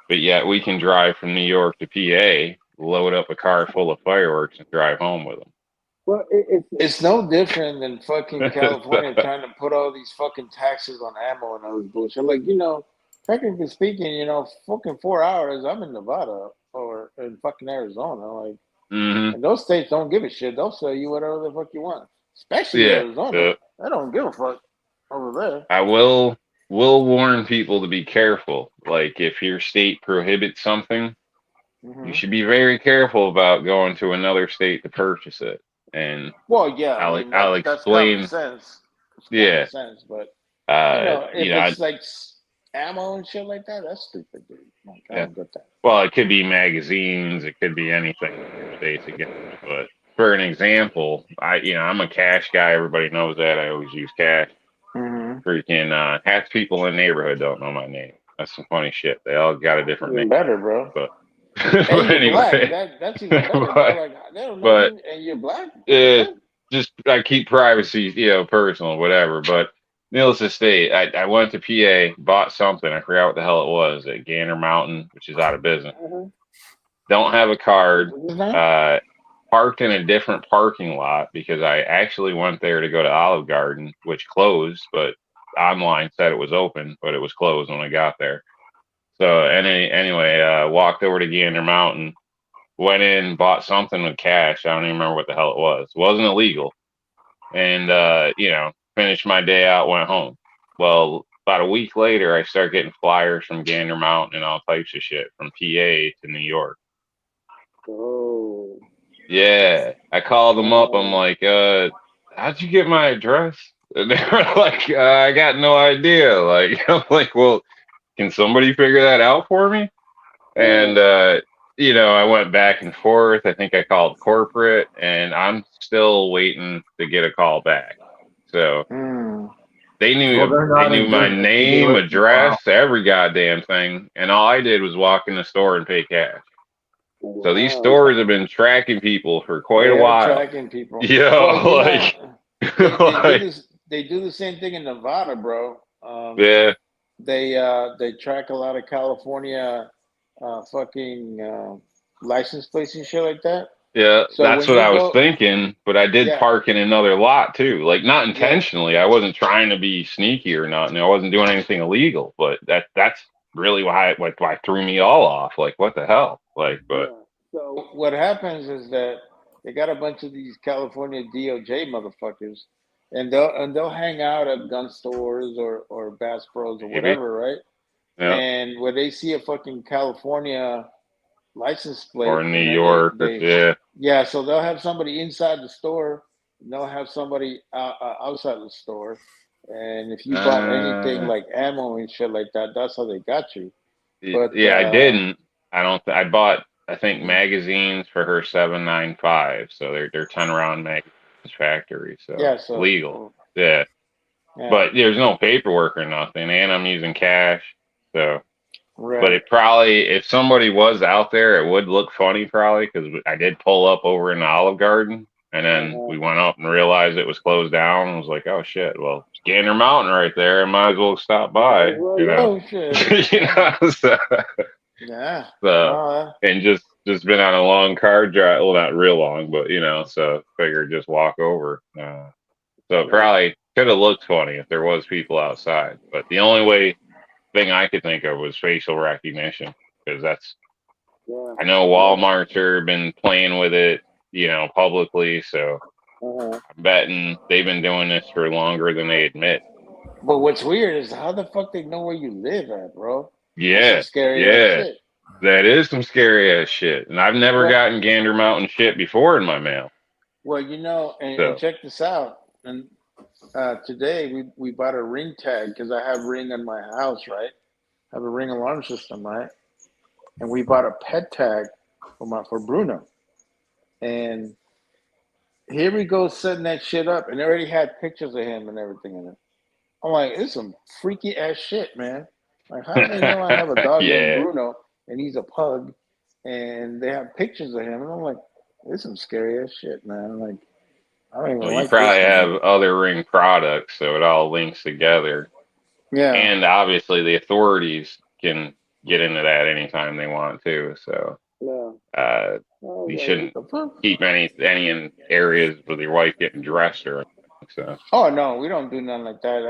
But yet we can drive from New York to PA, load up a car full of fireworks, and drive home with Well, it's no different than fucking them. California trying to put all these fucking taxes on ammo and all this bullshit. Like, technically speaking, fucking 4 hours, I'm in Nevada or in fucking Arizona. Like, hmm and those states don't give a shit. They'll sell you whatever the fuck you want. Especially Yeah. Arizona. They don't give a fuck over there. I will warn people to be careful. Like if your state prohibits something, you Hmm. should be very careful about going to another state to purchase it. And Well, yeah, I mean I'll that's common explain. sense. It's common Yeah. sense, but You if know, it's like ammo and shit like that, that's stupid, dude. Like, I yeah. don't get that. Well, it could be magazines, it could be anything your state's against. But for an example, I'm a cash guy. Everybody knows that. I always use cash. Hmm. Freaking half the people in the neighborhood don't know my name. That's some funny shit. They all got a different name. Even better, bro. But Hey, but you're black. anyway, That's even better, bro. but Like they don't know but you, and you're black. What the fuck? just I keep privacy, personal, whatever. But needless to state, I went to PA, bought something. I forgot what the hell it was at Gander Mountain, which is out of business. Don't have a card. What's his name? Parked in a different parking lot because I actually went there to go to Olive Garden, which closed, but online said it was open, but it was closed when I got there. So anyway, walked over to Gander Mountain, went in, bought something with cash. I don't even remember what the hell it was. It wasn't illegal. And finished my day out, went home. Well, about a week later, I start getting flyers from Gander Mountain and all types of shit from PA to New York. Oh. Yeah, I called them up. I'm like, how'd you get my address? And they were like, I got no idea. Like, I'm like, well, can somebody figure that out for me? And I went back and forth. I think I called corporate, and I'm still waiting to get a call back. So they Well, they're they not knew in my business to do name, it. Wow. address, every goddamn thing, and all I did was walk in the store and pay cash. So these Wow. stores have been tracking people for quite a They are while. tracking people. Yeah, Well, like, they do like, this. They do the same thing in Nevada, bro. yeah, They track a lot of California, fucking license plates and shit like that. yeah. So That's when what you I was go, thinking, but I did yeah, park in another lot too. Like, not yeah, intentionally. I wasn't trying to be sneaky or nothing. I wasn't doing anything illegal. But that's really why it threw me all off. Like, what the hell? Like, but yeah. So what happens is that they got a bunch of these California DOJ motherfuckers, and they'll hang out at gun stores or Bass Pros or Maybe. whatever, right? Yeah. And when they see a fucking California license plate, Or New and then York, yeah, so they'll have somebody inside the store, and they'll have somebody outside the store, and if you bought anything like ammo and shit like that, that's how they got you. But yeah, I didn't. I don't. I bought, I think, magazines for her 7.95. So they're 10-round magazines factory. So yeah, it's so legal. Yeah. yeah, But there's no paperwork or nothing, and I'm using cash. So, right. but it probably, if somebody was out there, it would look funny probably, because I did pull up over in the Olive Garden, and then we went up and realized it was closed down. I was like, oh shit, well, it's Gander Mountain right there. I might as well stop by, you know. Oh shit. You know, so, Yeah. so and just been on a long car drive. Well, not real long, but you know, so figured just walk over. So it probably could have looked funny if there was people outside. But the only thing I could think of was facial recognition, because that's, I know Walmart's been playing with it, you know, publicly. So I'm betting they've been doing this for longer than they admit. But what's weird is how the fuck they know where you live at, bro? Yeah, That's some scary ass shit. that is some scary ass shit. And I've never gotten Gander Mountain shit before in my mail. Well, you know, and check this out. And today we bought a ring tag because I have Ring on my house, right? I have a Ring alarm system, right? And we bought a pet tag for Bruno. And here we go setting that shit up, and they already had pictures of him and everything in it. I'm like, it's some freaky ass shit, man. Like, how do they know I have a dog named Bruno and he's a pug, and they have pictures of him? And I'm like, it's some scary ass shit, man. Like, I don't even like you probably this have other Ring products, so it all links together. Yeah. And obviously the authorities can get into that anytime they want to. So you shouldn't keep any in areas with your wife getting dressed or anything. So. Oh no, we don't do nothing like that.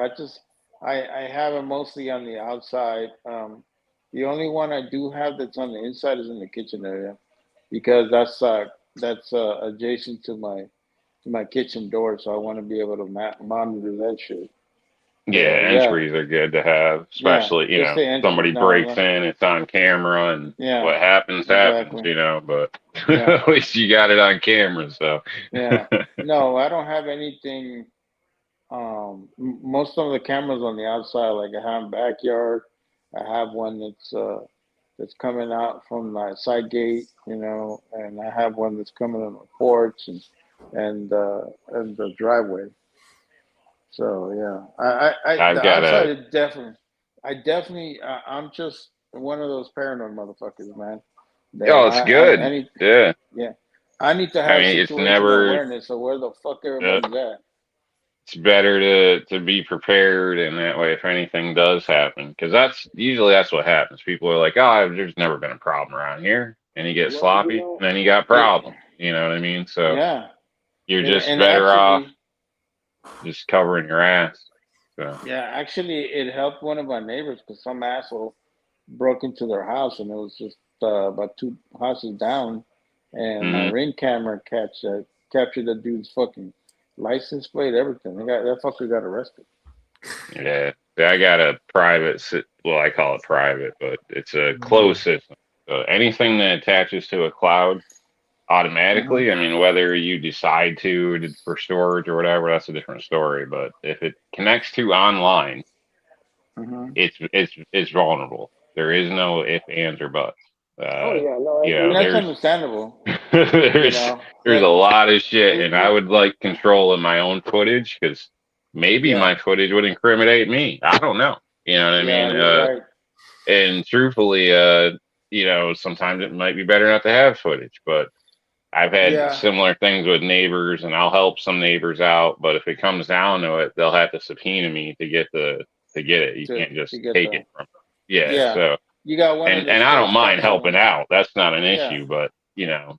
I have it mostly on the outside. The only one I do have that's on the inside is in the kitchen area, because that's adjacent to my kitchen door, so I want to be able to monitor that shit. Yeah, entries are good to have, especially, you know, somebody breaks in, it's on camera, and what happens, you know, but at least you got it on camera, so. Yeah. No, I don't have anything. Most of the cameras on the outside, like I have backyard, I have one that's coming out from my side gate, you know, and I have one that's coming on the porch and the driveway. So yeah, I'm just one of those paranoid motherfuckers, man. It's good. Yeah, I need to have situational awareness. So where the fuck everybody's at? It's better to be prepared, and that way, if anything does happen, because that's what happens. People are like, "Oh, there's never been a problem around here," and you get sloppy, and then you got problems. You know what I mean? So you're just better off just covering your ass. So. Yeah, actually, it helped one of our neighbors, because some asshole broke into their house, and it was just about 2 houses down, and my Ring camera captured the dude's fucking license plate, everything. That fucker got arrested. Yeah, I got a private. Well, I call it private, but it's a closed system. So anything that attaches to a cloud automatically, I mean, whether you decide to for storage or whatever, that's a different story. But if it connects to online, it's vulnerable. There is no ifs, ands, or buts. That's understandable. there's a lot of shit, and I would like control of my own footage, because maybe my footage would incriminate me. I don't know. You know what I mean? Right. And truthfully, you know, sometimes it might be better not to have footage, but I've had similar things with neighbors, and I'll help some neighbors out. But if it comes down to it, they'll have to subpoena me to get it. You can't just take it from. So. You got one, and I don't mind helping out. That's not an issue, but you know,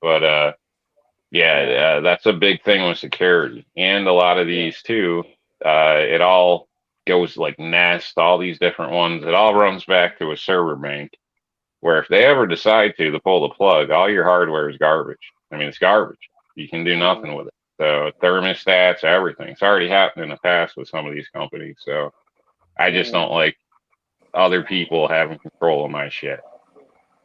that's a big thing with security, and a lot of these too. It all goes like Nest, all these different ones. It all runs back to a server bank, where if they ever decide to pull the plug, all your hardware is garbage. I mean, it's garbage. You can do nothing with it. So thermostats, everything. It's already happened in the past with some of these companies. So I just don't like other people having control of my shit,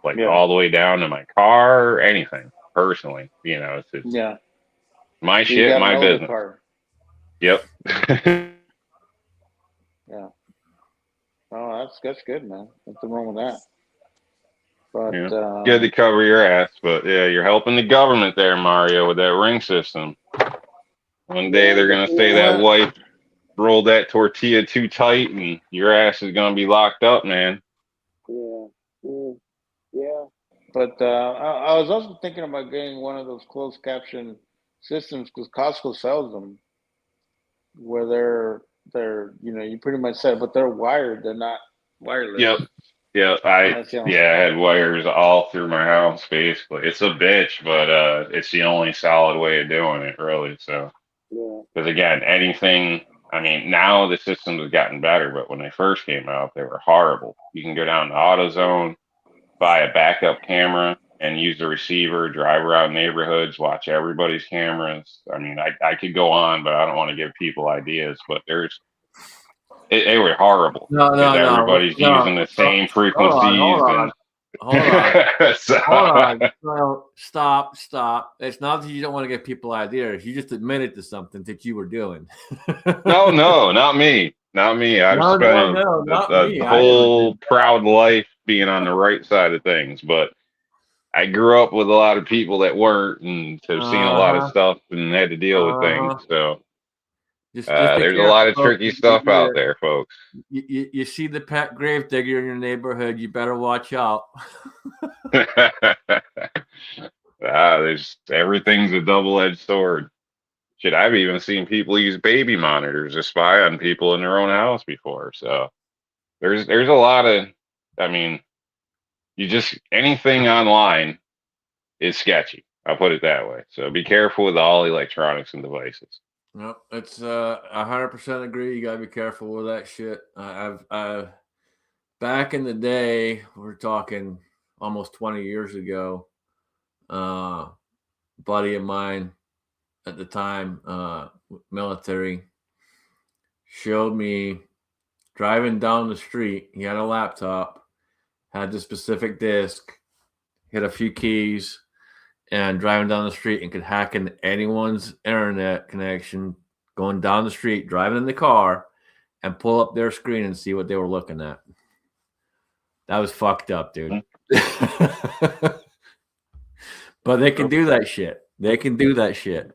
like Yeah. all the way down to my car, anything. Personally, it's Yeah. my So you shit, gotta my know the business. car. Yep. Yeah. Oh, that's good, man. Nothing wrong with that. But Yeah. Good to cover your ass, but yeah, you're helping the government there, Mario, with that ring system. One day they're gonna say that well, wife rolled that tortilla too tight, and your ass is gonna be locked up, man. yeah. But I was also thinking about getting one of those closed caption systems because Costco sells them, where they're you pretty much said, but they're wired. They're not wireless. Yep. Yeah, That's the only. I had wires all through my house basically. It's a bitch, but it's the only solid way of doing it, really. So, Yeah. because again, anything. I mean, now the systems have gotten better, but when they first came out, they were horrible. You can go down to AutoZone, buy a backup camera, and use the receiver, drive around neighborhoods, watch everybody's cameras. I mean, I could go on, but I don't want to give people ideas. But they were horrible No, because no, no, everybody's using no. the same Hold on, frequencies hold and on, hold on. so, Hold on. No, stop. It's not that you don't want to give people ideas. You just admitted to something that you were doing. no, not me. Not me. I've No, spent not a me. I never whole did that. proud life being on the right side of things, but I grew up with a lot of people that weren't and have seen a lot of Uh-huh. stuff and had to deal with things. Uh-huh. So Just be there's a lot careful, of folks. tricky stuff out there, folks. You see the pet grave digger in your neighborhood, you better watch out. There's everything's a double-edged sword. Shit, I've even seen people use baby monitors to spy on people in their own house before. So there's a lot of, I mean, you just anything online is sketchy. I'll put it that way. So be careful with all electronics and devices. No, it's 100% agree. You gotta be careful with that shit. I've back in the day, we're talking almost 20 years ago. Buddy of mine at the time, military, showed me driving down the street. He had a laptop, had the specific disk, hit a few keys, and driving down the street and could hack into anyone's internet connection going down the street, driving in the car, and pull up their screen and see what they were looking at. That was fucked up, dude. But they can do that shit. They can do that shit.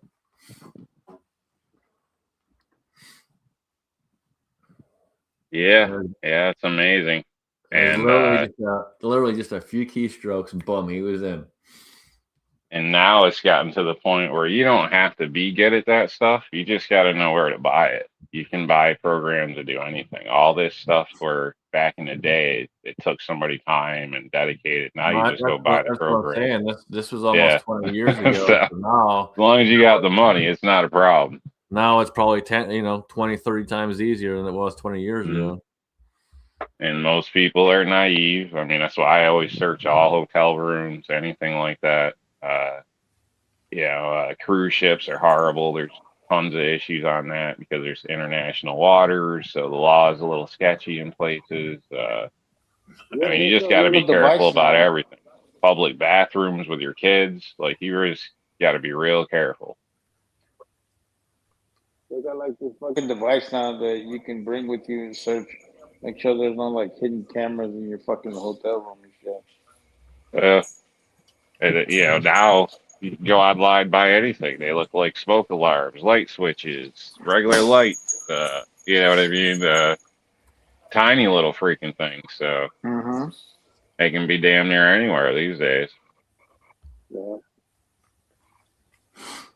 Yeah, it's amazing. And literally just a few keystrokes and boom, he was in. And now it's gotten to the point where you don't have to be good at that stuff. You just got to know where to buy it. You can buy programs to do anything. All this stuff where back in the day, it took somebody time and dedicated. Now you just go buy the That's what I'm program. saying. This was almost 20 years ago. So now, as long as you got the money, it's not a problem. Now it's probably 20, 30 times easier than it was 20 years ago. And most people are naive. I mean, that's why I always search all hotel rooms, anything like that. Cruise ships are horrible. There's tons of issues on that because there's international waters, so the law is a little sketchy in places. I mean, you just got to be careful about everything. Public bathrooms with your kids, like you just got to be real careful. They got like this fucking device now that you can bring with you and search. Make sure there's no like hidden cameras in your fucking hotel room and shit. Now you can go online, buy anything. They look like smoke alarms, light switches, regular light. You know what I mean? Tiny little freaking things. So they can be damn near anywhere these days. Yeah.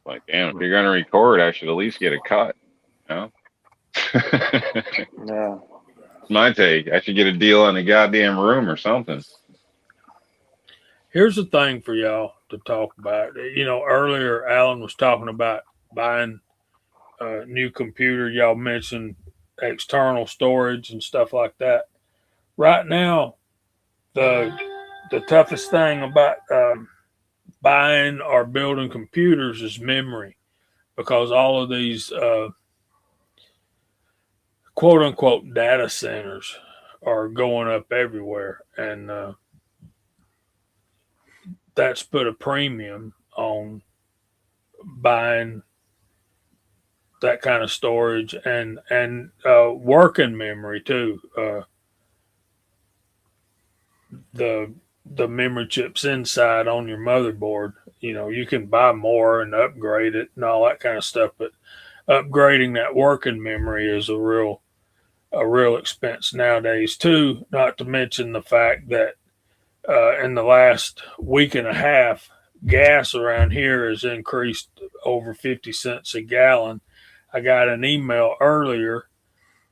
Like, damn, if you're gonna record, I should at least get a cut. You know? Yeah. It's my take. I should get a deal on the goddamn room or something. Here's the thing for y'all to talk about. Earlier Alan was talking about buying a new computer. Y'all mentioned external storage and stuff like that. Right now, the toughest thing about buying or building computers is memory, because all of these quote unquote data centers are going up everywhere, and that's put a premium on buying that kind of storage and working memory too. The memory chips inside on your motherboard, you can buy more and upgrade it and all that kind of stuff, but upgrading that working memory is a real expense nowadays too. Not to mention the fact that in the last week and a half, gas around here has increased over 50 cents a gallon. I got an email earlier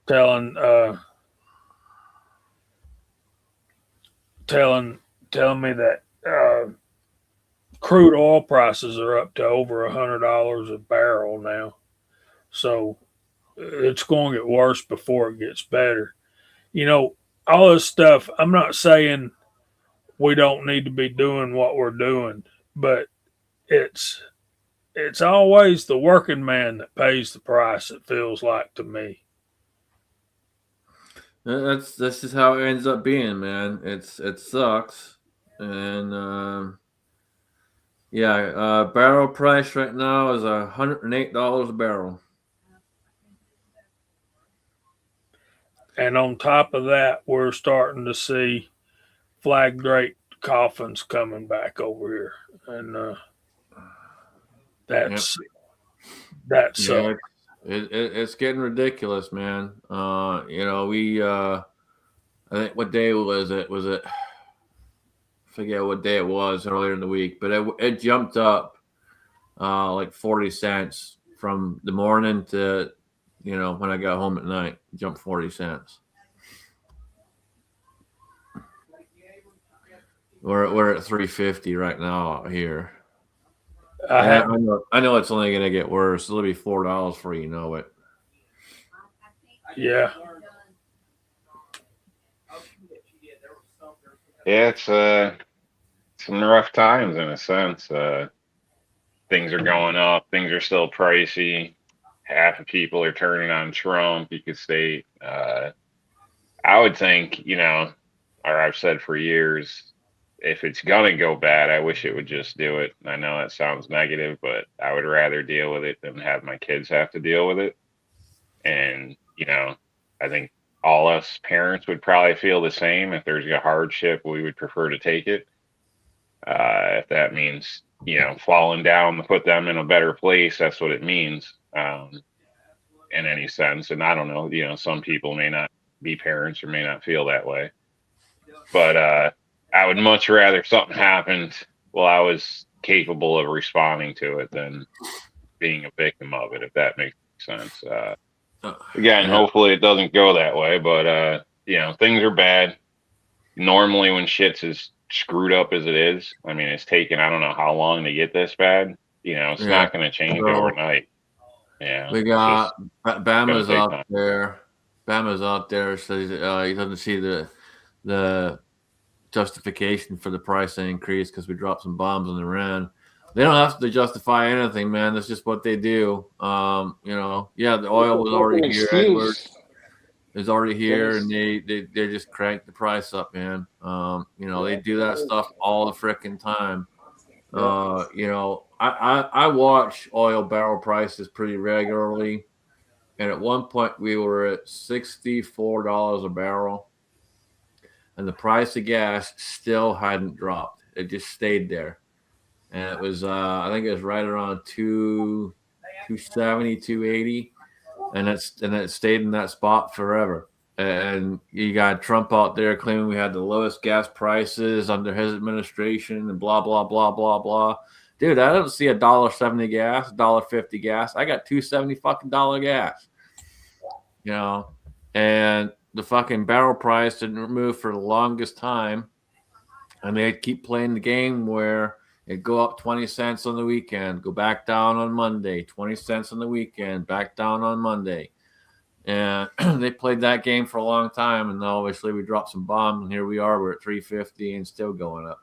telling telling me that crude oil prices are up to over $100 a barrel now. So it's going to get worse before it gets better. All this stuff, I'm not saying we don't need to be doing what we're doing, but it's always the working man that pays the price, it feels like to me. That's just how it ends up being, man. It sucks, and barrel price right now is $108 a barrel. And on top of that, we're starting to see flag draped coffins coming back over here, and that's that sucks. It's getting ridiculous, man. We I think, what day was it? I forget what day it was earlier in the week, but it jumped up like 40 cents from the morning to when I got home at night. It jumped 40 cents. We're at 350 right now here. I know it's only gonna get worse. It'll be $4 before you know it. Yeah. Yeah, it's some rough times in a sense. Things are going up. Things are still pricey. Half of people are turning on Trump. You could say, I would think, or I've said for years, if it's gonna go bad, I wish it would just do it. I know that sounds negative, but I would rather deal with it than have my kids have to deal with it. And, I think all us parents would probably feel the same. If there's a hardship, we would prefer to take it. If that means, falling down to put them in a better place, that's what it means, in any sense. And I don't know, some people may not be parents or may not feel that way. But I would much rather something happened while I was capable of responding to it than being a victim of it, if that makes sense. Again, hopefully it doesn't go that way, but things are bad. Normally when shit's as screwed up as it is, I mean, it's taken, I don't know how long to get this bad. It's not going to change overnight. Yeah. We got Bama's out there. Bama's out there, so he doesn't see the justification for the price increase because we dropped some bombs on Iran. They don't have to justify anything, man. That's just what they do. The oil was already here. Edwards is already here, and they just crank the price up, man. They do that stuff all the freaking time. I watch oil barrel prices pretty regularly, and at one point we were at $64 a barrel, and the price of gas still hadn't dropped. It just stayed there. And it was, I think it was right around 270, 280. And it stayed in that spot forever. And you got Trump out there claiming we had the lowest gas prices under his administration and blah, blah, blah, blah, blah. Dude, I don't see $1.70 gas, $1.50 gas. I got $2.70 fucking gas. And the fucking barrel price didn't move for the longest time. And they keep playing the game where it go up 20 cents on the weekend, go back down on Monday, 20 cents on the weekend, back down on Monday. And they played that game for a long time. And obviously we dropped some bombs, and here we are. We're at 350 and still going up.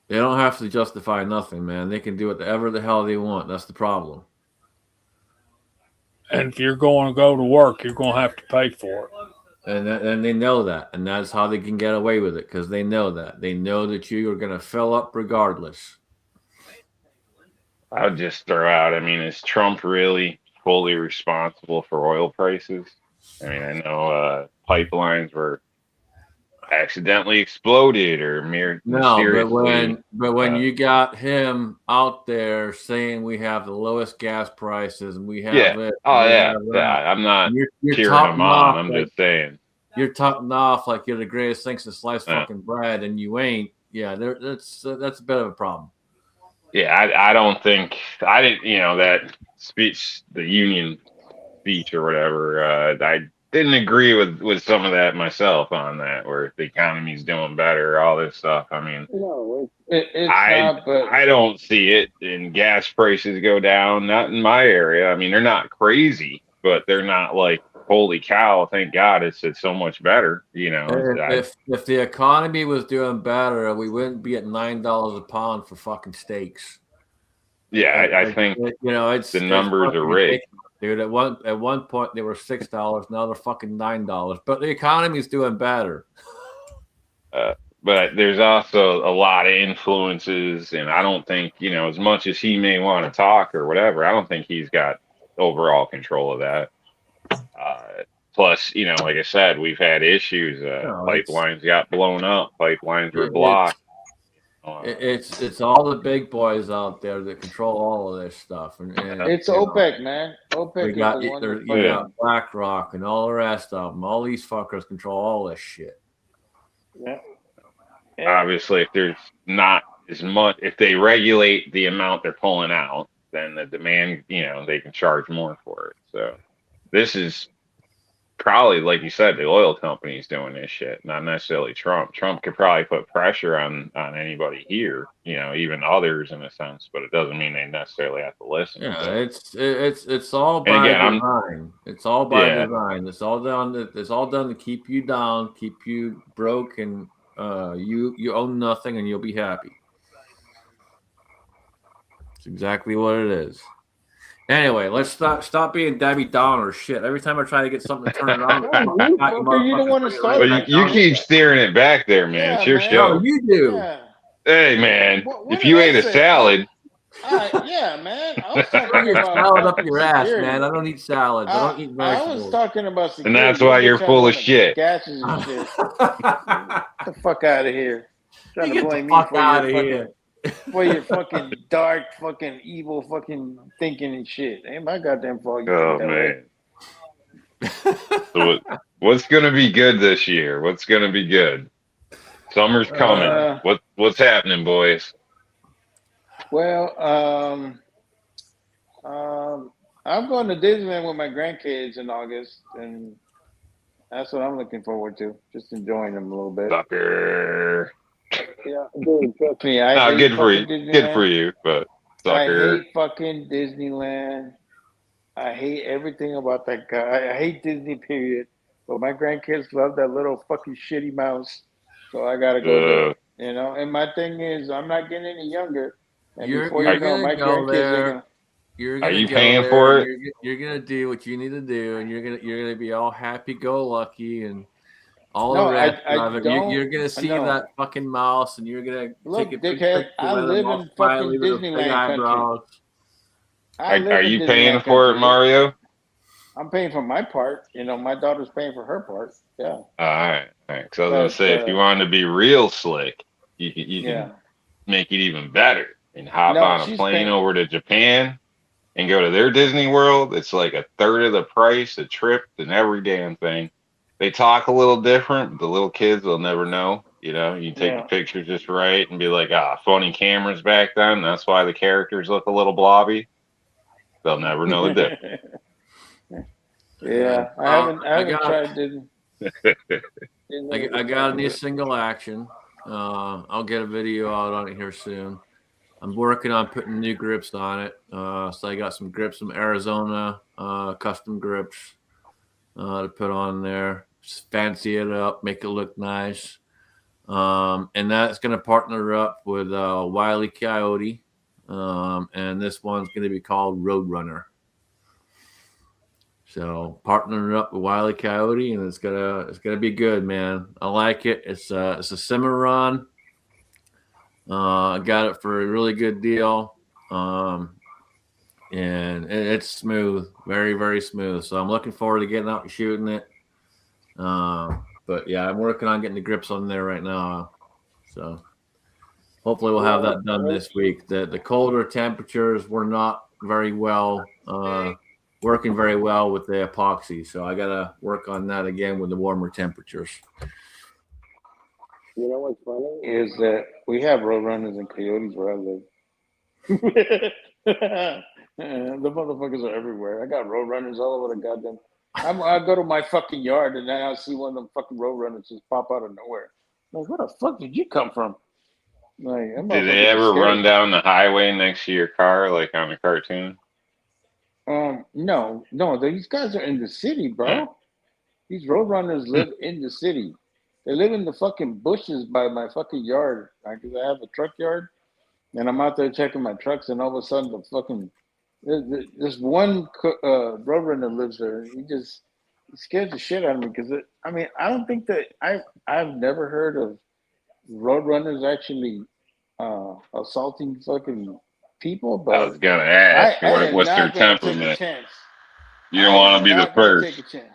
They don't have to justify nothing, man. They can do whatever the hell they want. That's the problem. And if you're going to go to work, you're going to have to pay for it. And they know that, and that's how they can get away with it because they know that. They know that you are going to fill up regardless. I would just throw out, I mean, is Trump really fully responsible for oil prices? I mean, I know pipelines were accidentally exploded or No, mysteriously. but when you got him out there saying we have the lowest gas prices and we Yeah. have it, Oh, we yeah. have Yeah. that, I'm not you're cheering him talking on. off I'm like just saying. you're talking off like you're the greatest thing since sliced Uh, fucking bread, and you ain't. Yeah, that's a bit of a problem. yeah. I don't think, I didn't, that speech, the union speech or whatever, I didn't agree with some of that myself on that, where the economy's doing better, all this stuff. I mean, No, it's I not. But I don't see it, and gas prices go down. Not in my area. I mean, they're not crazy, but they're not like holy cow. Thank God, it's so much better. If the economy was doing better, we wouldn't be at $9 a pound for fucking steaks. Yeah, I think the It's numbers fucking are rigged. ridiculous, dude. At one point they were $6. Now they're fucking $9. But the economy's doing better. Uh, but there's also a lot of influences, and I don't think as much as he may want to talk or whatever. I don't think he's got overall control of that. Plus, like I said, we've had issues. No, Pipelines got blown up. Pipelines were it's blocked. it's all the big boys out there that control all of this stuff, and it's OPEC, man. OPEC we is got the one that you got BlackRock and all the rest of them. All these fuckers control all this shit. Yeah. Obviously, if there's not as much, if they regulate the amount they're pulling out, then the demand, they can charge more for it. So this is probably, like you said, the oil companies doing this shit, not necessarily Trump. Trump could probably put pressure on anybody here, even others in a sense, but it doesn't mean they necessarily have to listen. Yeah, So. it's all And by again, design. It's all by yeah, design. It's all done. It's all done to keep you down, keep you broke, and you own nothing, and you'll be happy. It's exactly what it is. Anyway, let's stop being Debbie Downer shit. Every time I try to get something to turn it on, You don't want to start. well, you keep steering it back there, man. Yeah, It's your man. show. No, you do. Yeah. Hey, man, What if did you I ate a say? salad. Yeah, man. I was Put talking your about salad up your ass, security. man. I don't eat salads. I don't eat I vegetables. was talking about security. And that's why you're full of shit. Gases and shit. Get the fuck out of here. Trying to Get blame the fuck me out of here. for your fucking dark, fucking evil, fucking thinking and shit. Ain't my goddamn fault. You Oh, think that way. man. So what's gonna be good this year? What's gonna be good? Summer's coming. What's happening, boys? Well, I'm going to Disneyland with my grandkids in August, and that's what I'm looking forward to. Just enjoying them a little bit. Sucker. Yeah, dude, trust me. Good for you. Good for you, but sucker. I hate fucking Disneyland. I hate everything about that guy. I hate Disney, period. But my grandkids love that little fucking shitty mouse, so I gotta go do it. And my thing is, I'm not getting any younger. And before you know, my grandkids are gonna. Are you paying for it? You're gonna do what you need to do, and you're gonna be all happy-go-lucky and all No, the rest I of it. don't. You're gonna see No. that fucking mouse, and you're gonna Look, take a big dickhead, picture I with live them all in smiley fucking with their big Disneyland country. eyebrows. Are you paying for it, Mario? I'm paying for my part. My daughter's paying for her part. Yeah. All right. Because I was gonna say, if you wanted to be real slick, you can make it even better and hop on a plane over to Japan and go to their Disney World. It's like a third of the price, a trip, and every damn thing. They talk a little different, but the little kids will never know. You take the pictures just right and be like, funny cameras back then. That's why the characters look a little blobby. They'll never know the difference. Yeah, I haven't tried Disney. I got a new single action. I'll get a video out on it here soon. I'm working on putting new grips on it. So I got some grips from Arizona, custom grips to put on there. Just fancy it up, make it look nice. And that's going to partner up with Wile E. Coyote, and this one's going to be called Roadrunner. So partnering up with Wile E. Coyote, and it's gonna be good, man. I like it. It's a Cimarron. I got it for a really good deal, and it's smooth, very very smooth. So I'm looking forward to getting out and shooting it. But yeah, I'm working on getting the grips on there right now. So hopefully we'll have that done this week. The colder temperatures were not very well working very well with the epoxy, so I gotta work on that again with the warmer temperatures. You know what's funny is that we have roadrunners and coyotes where I live. The motherfuckers are everywhere. I got roadrunners all over the goddamn. I go to my fucking yard and then I see one of them fucking roadrunners just pop out of nowhere. I'm like, where the fuck did you come from? Like, that Did they motherfucker ever was scary. run down the highway next to your car like on a cartoon? No, these guys are in the city, bro. These roadrunners live in the city. They live in the fucking bushes by my fucking yard. Because I have a truck yard, and I'm out there checking my trucks, and all of a sudden the fucking this one roadrunner lives there. He scares the shit out of me because I don't think that I've never heard of roadrunners actually assaulting fucking people, I but was gonna ask, I am what's their not gonna take a temperament? chance. You don't I want to am be the not gonna first. take a chance.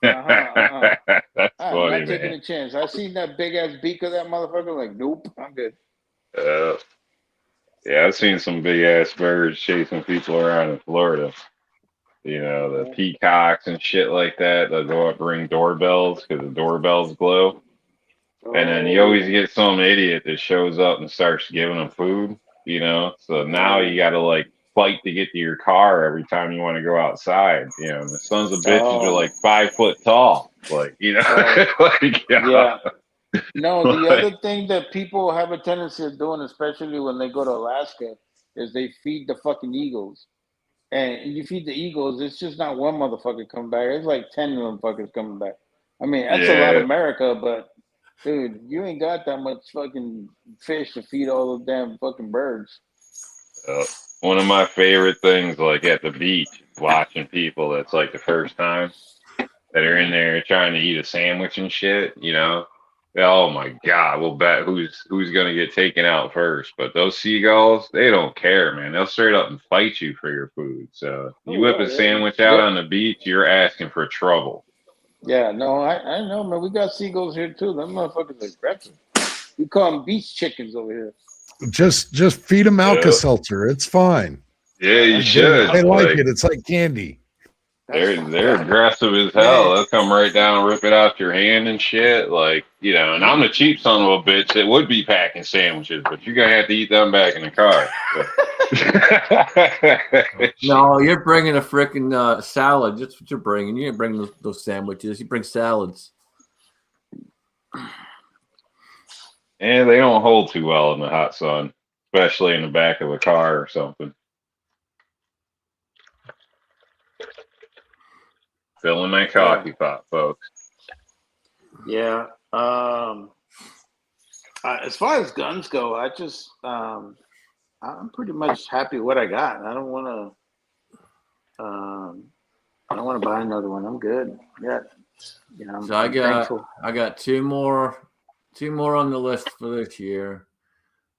That's I'm funny, not taking man. a chance. I seen that big ass beak of that motherfucker. Like, nope, I'm good. Yeah, I've seen some big ass birds chasing people around in Florida. You know, the peacocks and shit like that. They'll go up, ring doorbells because the doorbells glow. And then you always get some idiot that shows up and starts giving them food, you know? So now you got to like fight to get to your car every time you want to go outside. You know, the sons of bitches are like 5 foot tall. Like, you know, like, Yeah. No, the like, other thing that people have a tendency of doing, especially when they go to Alaska, is they feed the fucking eagles. And you feed the eagles, it's just not one motherfucker coming back. It's like 10 of them fuckers coming back. I mean, that's a lot of yeah. America, but dude, you ain't got that much fucking fish to feed all those damn fucking birds. One of my favorite things, like at the beach, watching people that's like the first time that are in there trying to eat a sandwich and shit, you know. Oh my God, we'll bet who's gonna get taken out first. But those seagulls, they don't care, man. They'll straight up and fight you for your food. So you whip a sandwich out on the beach, you're asking for trouble. Yeah, no, I know, man. We got seagulls here too. Them motherfuckers are aggressive. We call them beach chickens over here. Just feed them Alka-Seltzer. It's fine. Yeah, you should. They like it. It's like candy. They're aggressive as hell. They'll come right down, rip it out your hand and shit. Like, you know, and I'm the cheap son of a bitch that would be packing sandwiches, but you're gonna have to eat them back in the car. No, you're bringing a freaking salad. That's what you're bringing. You ain't bringing those sandwiches. You bring salads. And they don't hold too well in the hot sun, especially in the back of a car or something. Filling my coffee pot, folks. Yeah. As far as guns go, I'm pretty much happy with what I got. I don't want to buy another one. I'm good. Yeah. You know, So I got two more on the list for this year.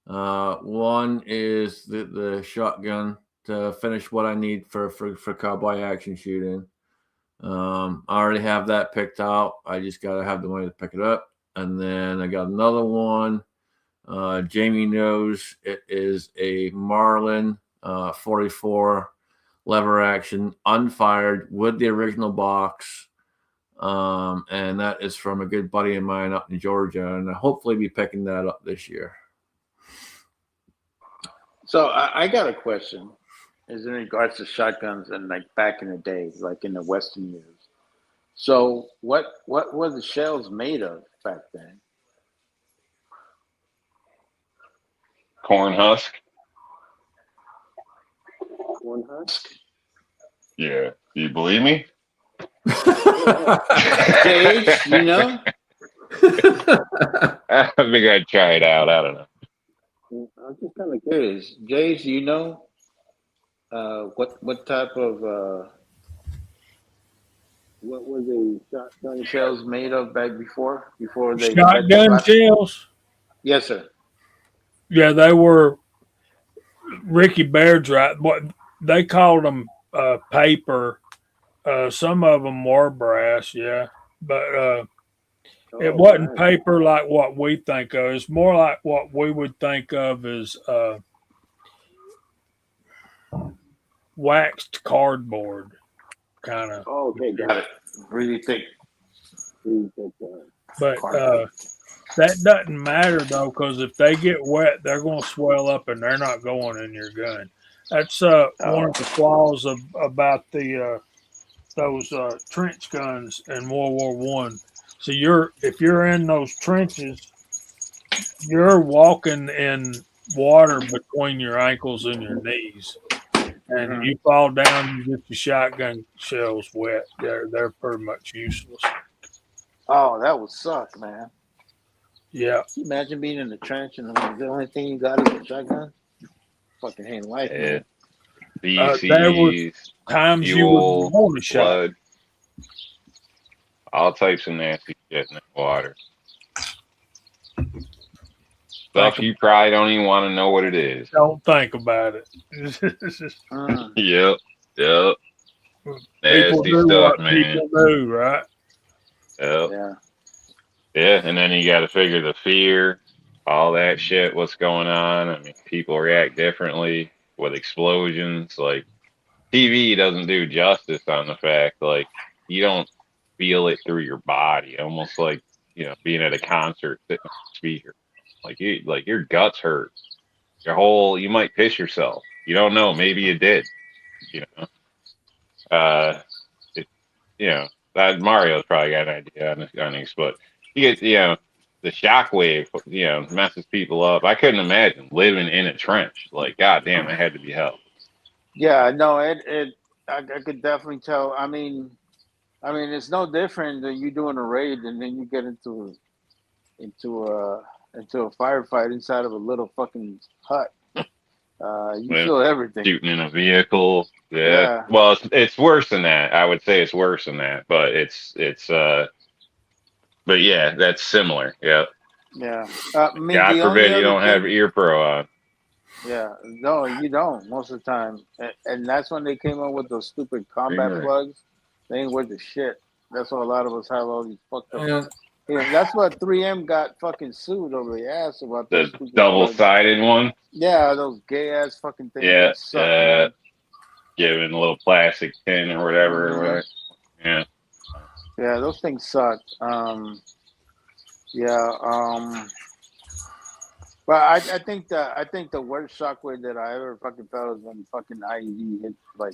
One is the shotgun to finish what I need for cowboy action shooting. I already have that picked out. I just got to have the money to pick it up. And then I got another one. Jamie knows it is a Marlin 44 lever action, unfired with the original box. And that is from a good buddy of mine up in Georgia. And I'll hopefully be picking that up this year. So I got a question. Is in regards to shotguns and like back in the day, like in the Western years. So what were the shells made of back then? Corn husk? Corn husk? Yeah. Do you believe me? Gage, you know? I think I'd try it out. I don't know. I'm just kind of curious. Jace, you know, what type of what were the shotgun shells made of back before they invented Shotgun plastic? shells. Yes, sir. Yeah, they were Ricky Baird's right. What they called them paper. Some of them were brass, yeah, but it Oh, wasn't right. paper like what we think of. It's more like what we would think of as waxed cardboard kind of Oh, okay, got material. it. Really thick. Really thick But cardboard. that doesn't matter though, because if they get wet, they're going to swell up and they're not going in your gun. That's one Oh, of the flaws about the those trench guns in World War One. So if you're in those trenches, you're walking in water between your ankles and your knees, and hmm you fall down, you get your shotgun shells wet. They're pretty much useless. oh, that would suck, man. Yeah, Can you imagine being in the trench and the only thing you got is a shotgun? Fucking hate life, Yeah. man. there was Feces, times you would fuel, want a shot. blood, all types of nasty shit in the water. Think, Stuff you probably don't even want to know what it is. don't think about it. Mm. Yep. Yep. People Nasty do stuff, what man. people do, right? Yep. Yeah. Yeah. And then you got to figure the fear, all that shit, what's going on. I mean, people react differently with explosions. Like, TV doesn't do justice on the fact, like, you don't feel it through your body, almost like, being at a concert, sitting on a speaker. Like your guts hurt. You might piss yourself. You don't know. Maybe you did, you know. It, that Mario's probably got an idea on this, but you get, the shock wave, messes people up. I couldn't imagine living in a trench. Like, goddamn, it had to be hell. Yeah, no, I could definitely tell. It's no different than you doing a raid and then you get into a firefight inside of a little fucking hut. You Yeah. feel everything. Shooting in a vehicle. Yeah. Yeah, Well, it's worse than that. I would say it's worse than that, but but yeah, that's similar. Yeah. yeah. God The only forbid you other don't have thing, ear pro on. yeah, no, you don't most of the time, and that's when they came up with those stupid combat Right. plugs. They ain't worth the shit. That's why a lot of us have all these fucked up. And Yeah, that's what 3M got fucking sued over the ass about those The stupid plugs. double-sided one. Yeah, those gay ass fucking things. Yeah. They suck, man. Given a little plastic tin or whatever. Mhm. Or whatever. Yeah. Yeah, those things suck. Yeah. But I think the worst shockwave that I ever fucking felt was when fucking IED hit like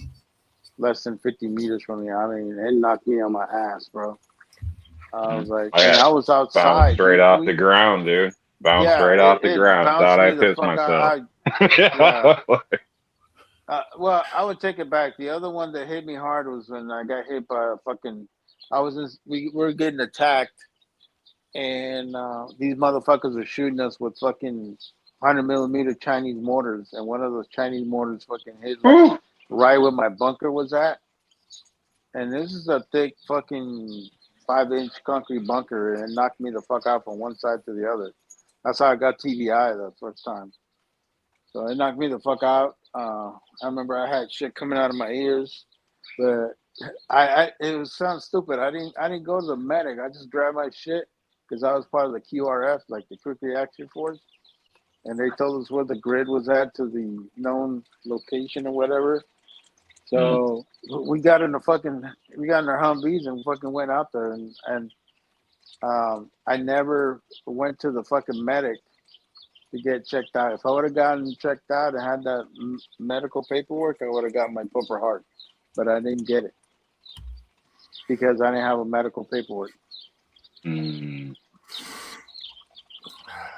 less than 50 meters from me. I mean, it knocked me on my ass, bro. I was like, I and got I was bounced outside. straight off the ground, dude. Bounced Yeah, right off the it ground. bounced Thought me I the pissed fuck myself. out. Yeah. Yeah. Well, I would take it back. The other one that hit me hard was when I got hit by a fucking. We were getting attacked, and these motherfuckers were shooting us with fucking 100 millimeter Chinese mortars, and one of those Chinese mortars fucking hit like Whew. right where my bunker was at. And this is a thick fucking 5-inch concrete bunker, and it knocked me the fuck out from one side to the other. That's how I got TBI the first time. So it knocked me the fuck out. I remember I had shit coming out of my ears, but it sounds stupid. I didn't go to the medic. I just grabbed my shit because I was part of the QRF, like the Quick Reaction Force, and they told us where the grid was at to the known location or whatever. So we got in our Humvees and fucking went out there, and I never went to the fucking medic to get checked out. If I would have gotten checked out and had that medical paperwork, I would have got my Purple Heart, but I didn't get it because I didn't have a medical paperwork. Mm.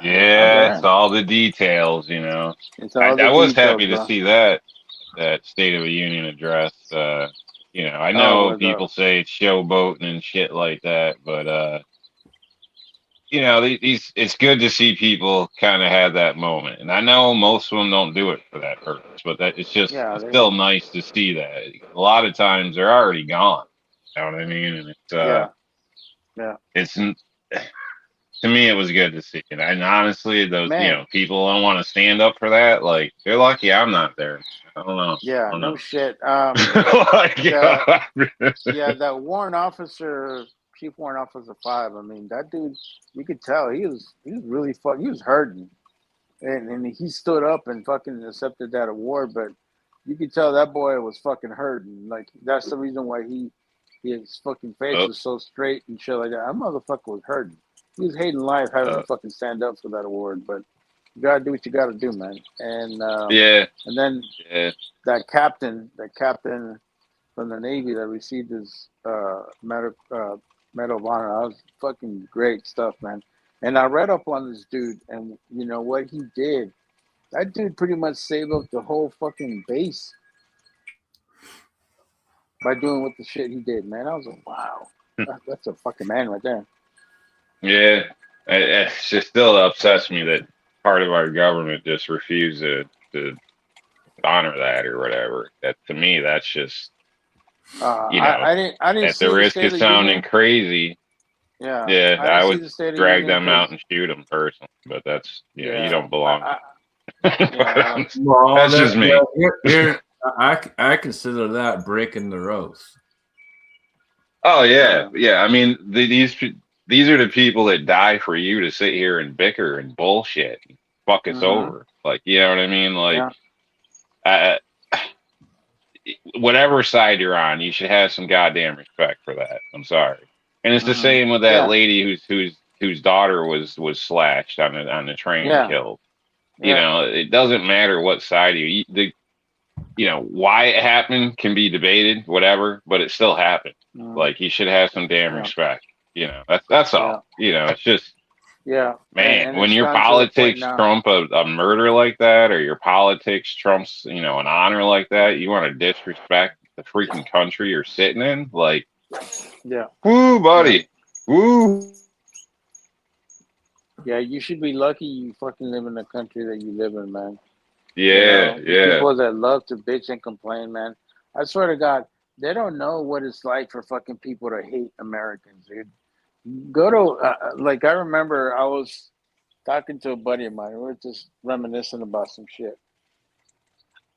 Yeah, it's all the details, It's all the I was details, happy to bro. see that State of the Union address. I Oh, know with people say it's showboating and shit like that, but you know, these it's good to see people kind of have that moment, and I know most of them don't do it for that purpose, but that Yeah, it's still nice to see that. A lot of times they're already gone. You know what I mean? And yeah, yeah. it's to me it was good to see, and honestly, those Man, people don't want to stand up for that. Like they're lucky I'm not there. I don't know. yeah, I don't no know. shit. Like, Yeah, that warrant officer, chief warrant officer 5. I mean, that dude, you could tell he was really he was hurting, and he stood up and fucking accepted that award. But you could tell that boy was fucking hurting. Like that's the reason why his fucking face oh, was so straight and shit like that. That motherfucker was hurting. He was hating life having to uh, fucking stand up for that award. But you gotta do what you gotta do, man. yeah, And then yeah. that captain from the Navy that received his Medal of Honor. That was fucking great stuff, man. And I read up on this dude, and you know what he did? That dude pretty much saved up the whole fucking base by doing what the shit he did, man. I was like, wow, that's a fucking man right there. Yeah, it just still upsets me that part of our government just refused to honor that or whatever. That to me, that's just I didn't at the see the risk State of of the sounding Union. crazy. Yeah, Yeah, I I didn't see would the State of the drag Union them out because and shoot them personally, but that's you yeah, don't belong. yeah, Well, That's just me. I consider that breaking the rules. Oh yeah, yeah. I mean, these are the people that die for you to sit here and bicker and bullshit, and fuck us over. Like, you know what I mean? Like, yeah, I, whatever side you're on, you should have some goddamn respect for that. I'm sorry. And it's the same with that yeah, lady whose daughter was slashed on the train and yeah, killed. You yeah. know, it doesn't matter what side why it happened can be debated, whatever, but it still happened. Like you should have some damn Yeah, respect. That's yeah, all. It's just yeah, man, and when it's your gotten to the point politics now. trump a murder like that, or your politics trumps, an honor like that, you want to disrespect the freaking country you're sitting in? Like, Yeah, woo, yeah, buddy. Woo. yeah. You should be lucky you fucking live in the country that you live in, man. You Yeah, know, the yeah. people that love to bitch and complain, man. I swear to God, they don't know what it's like for fucking people to hate Americans, dude. Go to like I remember I was talking to a buddy of mine. We were just reminiscing about some shit.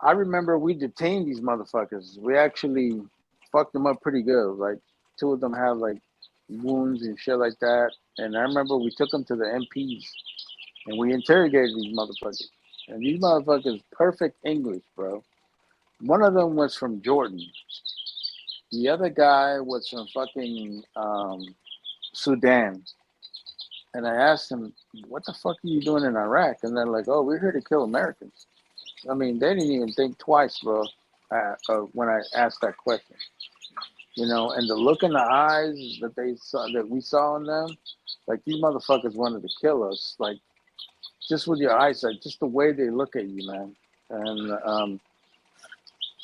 I remember we detained these motherfuckers. We actually fucked them up pretty good. Like two of them had like wounds and shit like that. And I remember we took them to the MPs and we interrogated these motherfuckers. And these motherfuckers, perfect English, bro. One of them was from Jordan. The other guy was from fucking Sudan. And I asked him, what the fuck are you doing in Iraq? And they're like, oh, we're here to kill Americans. I mean, they didn't even think twice, bro, when I asked that question. And the look in the eyes that we saw in them, like these motherfuckers wanted to kill us, like just with your eyesight, just the way they look at you, man. And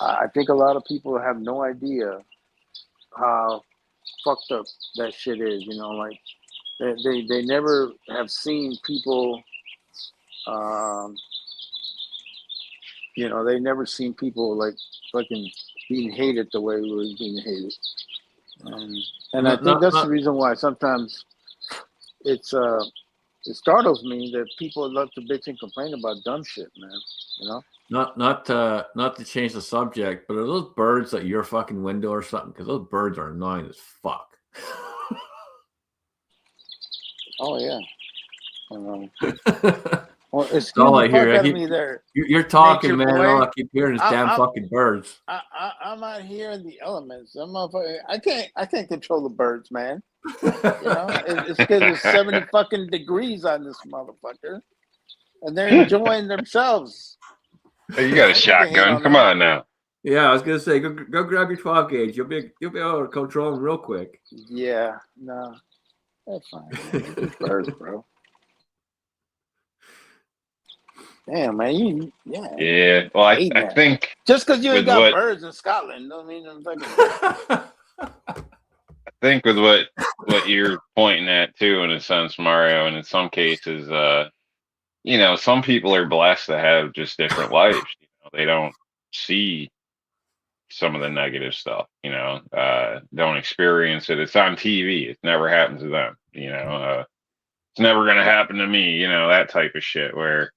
I think a lot of people have no idea how fucked up that shit is. Like they never have seen people. Um, they never seen people like fucking being hated the way we were being hated. And I Not, think not, that's the not, reason why sometimes it startles me that people love to bitch and complain about dumb shit, man. not to change the subject, but are those birds at your fucking window or something? Because those birds are annoying as fuck. Oh yeah. Well, That's excuse all the I hear. fuck out of me there. You're talking, Nature man. boy. All I keep hearing is damn fucking birds. I'm out here in the elements. I can't control the birds, man. It's because it's 70 fucking degrees on this motherfucker, and they're enjoying themselves. Hey, you got a shotgun. Come on now. Yeah, I was gonna say, go grab your 12 gauge. You'll be able to control them real quick. Yeah, no, that's fine. It's birds, bro. Damn, man, Yeah. Well, I think just because you ain't with got what birds in Scotland, don't mean I'm fucking. think with what you're pointing at too, in a sense, Mario, and in some cases, some people are blessed to have just different lives. They don't see some of the negative stuff. Don't experience it. It's on TV. It never happens to them. It's never going to happen to me. That type of shit. Where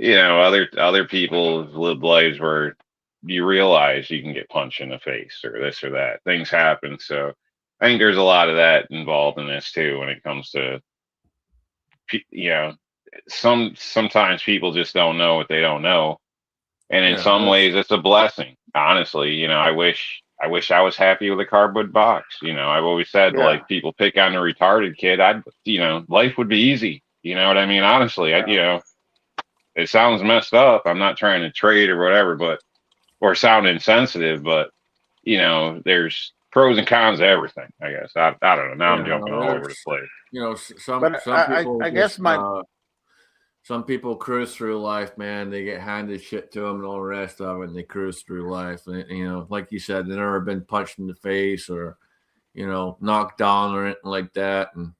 other people have lived lives where you realize you can get punched in the face or this or that. Things happen. So I think there's a lot of that involved in this too when it comes to sometimes people just don't know what they don't know, and in Yeah, some ways it's a blessing. Honestly, I wish I was happy with a cardboard box. I've always said, Yeah. like, people pick on the retarded kid. Life would be easy. You know what I mean? Honestly, it sounds messed up. I'm not trying to trade or whatever, or sound insensitive, but there's pros and cons to everything. I guess I don't know. Now I'm jumping all over the place. Some But people I guess just my some people cruise through life, man. They get handed shit to them and all the rest of it, and they cruise through life. And like you said, they've never been punched in the face or knocked down or anything like that. And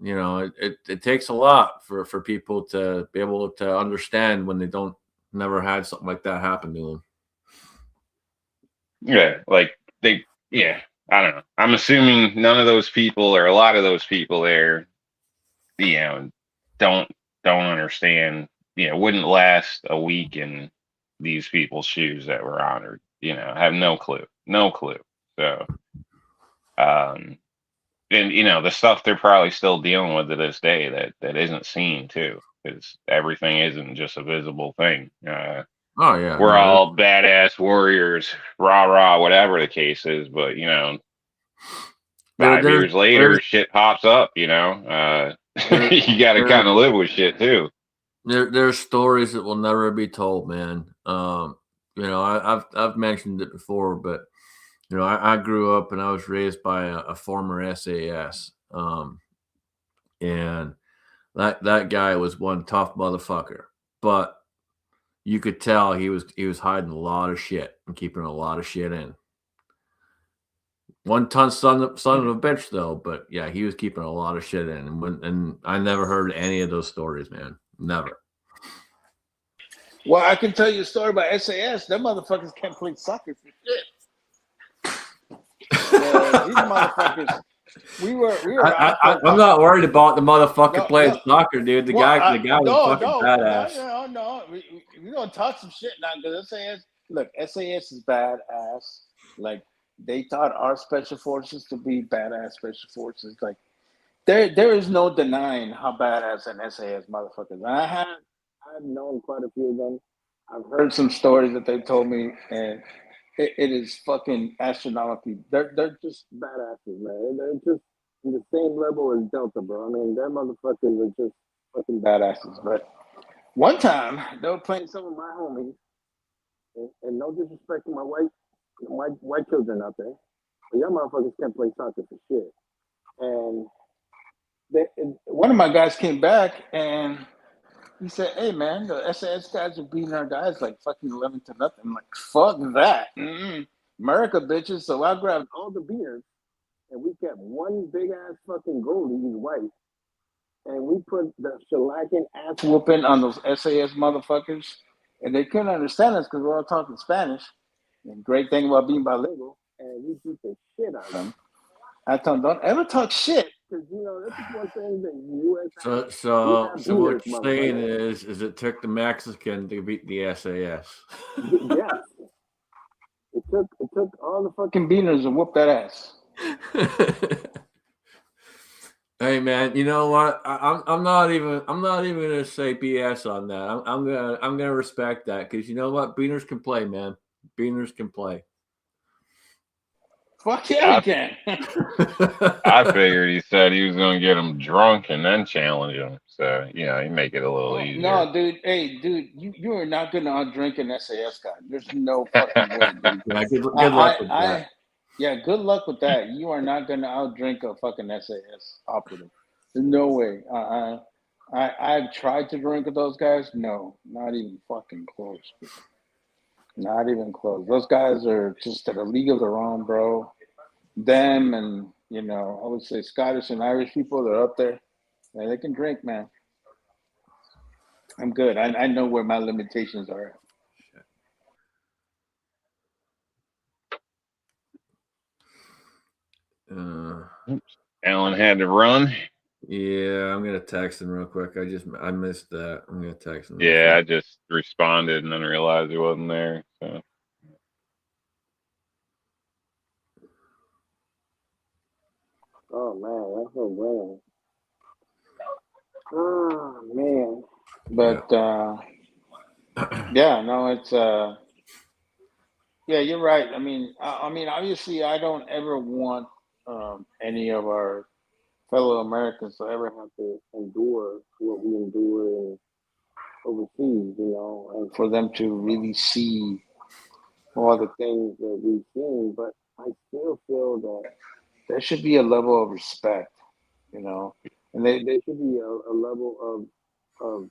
it takes a lot for people to be able to understand when they don't never had something like that happen to them. Yeah, like yeah, I don't know. I'm assuming none of those people or a lot of those people there, you know, don't don't understand. Wouldn't last a week in these people's shoes that were honored. Have no clue, no clue. So, um, and the stuff they're probably still dealing with to this day that isn't seen too, because everything isn't just a visible thing. Oh yeah, We're no, all badass warriors, rah rah, whatever the case is. But 5 years later, there's shit pops up. You there, got to there, kind of live with shit too. there's stories that will never be told, man. I've mentioned it before, but I grew up and I was raised by a former SAS, and that guy was one tough motherfucker, but you could tell he was hiding a lot of shit and keeping a lot of shit in. One ton son of a bitch though, but yeah, he was keeping a lot of shit in, and I never heard any of those stories, man. Never. Well, I can tell you a story about SAS. Them motherfuckers can't play soccer for shit. These motherfuckers. We were I'm not worried about the motherfucker No, playing no. soccer, dude. The guy was a fucking badass. No. We gonna talk some shit now because SAS. Look, SAS is badass. Like they taught our special forces to be badass special forces. Like there is no denying how badass an SAS motherfucker is. And I've known quite a few of them. I've heard some stories that they told me, and it is fucking astronomically. They're just badasses, man. They're just in the same level as Delta, bro. I mean, them motherfuckers are just fucking badasses. But one time they were playing some of my homies, and no disrespect to my white children out there, but y'all motherfuckers can't play soccer for shit. And one of my guys came back and he said, "Hey man, the SAS guys are beating our guys like fucking 11-0." I'm like, "Fuck that, America, bitches!" So I grabbed all the beers and we kept one big ass fucking goalie, he's white, and we put the shellacking ass whooping on those SAS motherfuckers, and they couldn't understand us because we're all talking Spanish. And great thing about being bilingual, and we beat the shit out of them. I told them, don't ever talk shit because that's one thing that the U.S. has. We have So what beaters, you're saying motherfucker. is it took the Mexican to beat the SAS. Yes, it took all the fucking beaners to whoop that ass. Hey man, you know what? I'm not even gonna say BS on that. I'm gonna respect that because you know what? Beaners can play, man. Beaners can play. Fuck yeah, we can. I figured he said he was going to get him drunk and then challenge him. So, he make it a little easier. No, dude. Hey, dude, you are not gonna outdrink an SAS guy. There's no fucking way, dude. Yeah, good luck with that. Yeah, good luck with that. You are not gonna outdrink a fucking SAS operative. There's no way. I've tried to drink with those guys. No, not even fucking close. Not even close. Those guys are just at a league of their own, bro. them and I would say Scottish and Irish people that are up there, they can drink, man. I'm good. I know where my limitations are. Alan had to run. Yeah, I'm gonna text him real quick. I missed that. I'm gonna text him. Yeah, I just responded and then realized he wasn't there. So. Oh man, that's so bad. Oh man. But yeah, no, it's yeah, you're right. I mean, obviously, I don't ever want any of our fellow Americans to ever have to endure what we endure overseas, and for them to really see all the things that we've seen. But I still feel that there should be a level of respect, and there should be a level of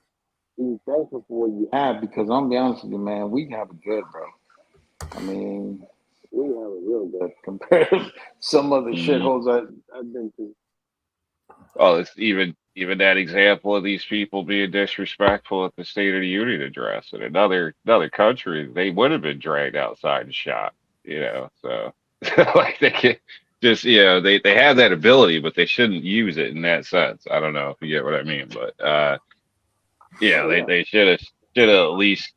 being thankful for what you have, because I'm gonna be honest with you, man, we have it good, bro. I mean, we have it real good compared to some of the shitholes I've been to. Well, it's even that example of these people being disrespectful at the State of the Union address in another country, they would have been dragged outside and shot. So like they can just they have that ability, but they shouldn't use it in that sense. I don't know if you get what I mean, but Oh, yeah. they should have at least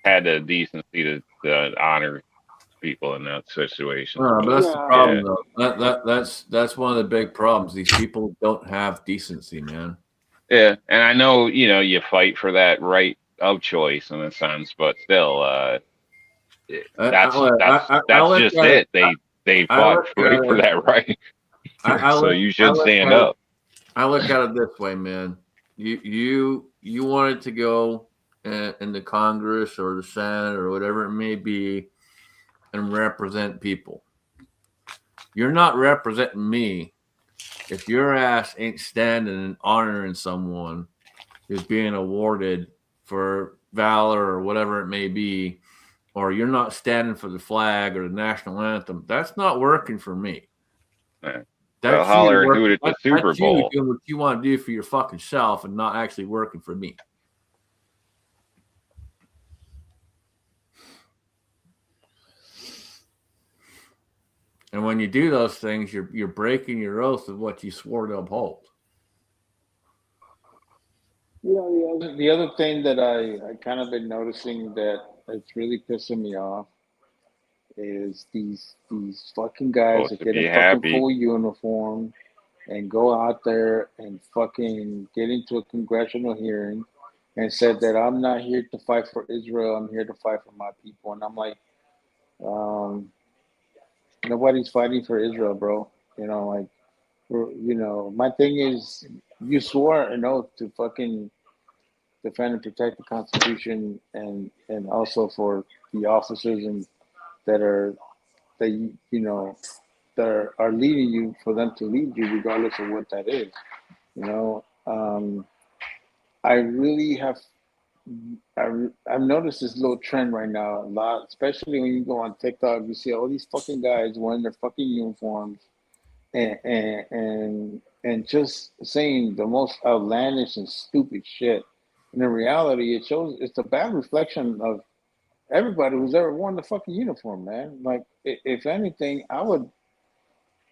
had the decency to honor people in that situation. But But that's the Yeah. problem, though. That's one of the big problems. These people don't have decency, man. yeah, and I know you fight for that right of choice in a sense, but still, that's I that's look just at it. it. They I fought look for at for it. that right, I so look. you I should look stand at it. up. I look at it this way, man. You wanted to go in the Congress or the Senate or whatever it may be and represent people. You're not representing me if your ass ain't standing and honoring someone who's being awarded for valor or whatever it may be, or you're not standing for the flag or the national anthem. That's not working for me. Yeah. Well, That's you holler and hoot working. at the Super That's you Bowl. doing what you want to do for your fucking self and not actually working for me. And when you do those things, you're breaking your oath of what you swore to uphold. The other thing that I kind of been noticing that it's really pissing me off is these fucking guys Supposed that to get be in fucking happy. full uniform and go out there and fucking get into a congressional hearing and said that I'm not here to fight for Israel, I'm here to fight for my people. And I'm like, um, nobody's fighting for Israel, bro. Like, my thing is, you swore an oath to fucking defend and protect the Constitution, and also for the officers and that are that that are leading you, for them to lead you regardless of what that is. I really have. I've noticed this little trend right now a lot, especially when you go on TikTok. You see all these fucking guys wearing their fucking uniforms and just saying the most outlandish and stupid shit. And in reality, it's a bad reflection of everybody who's ever worn the fucking uniform, man. Like, if anything, I would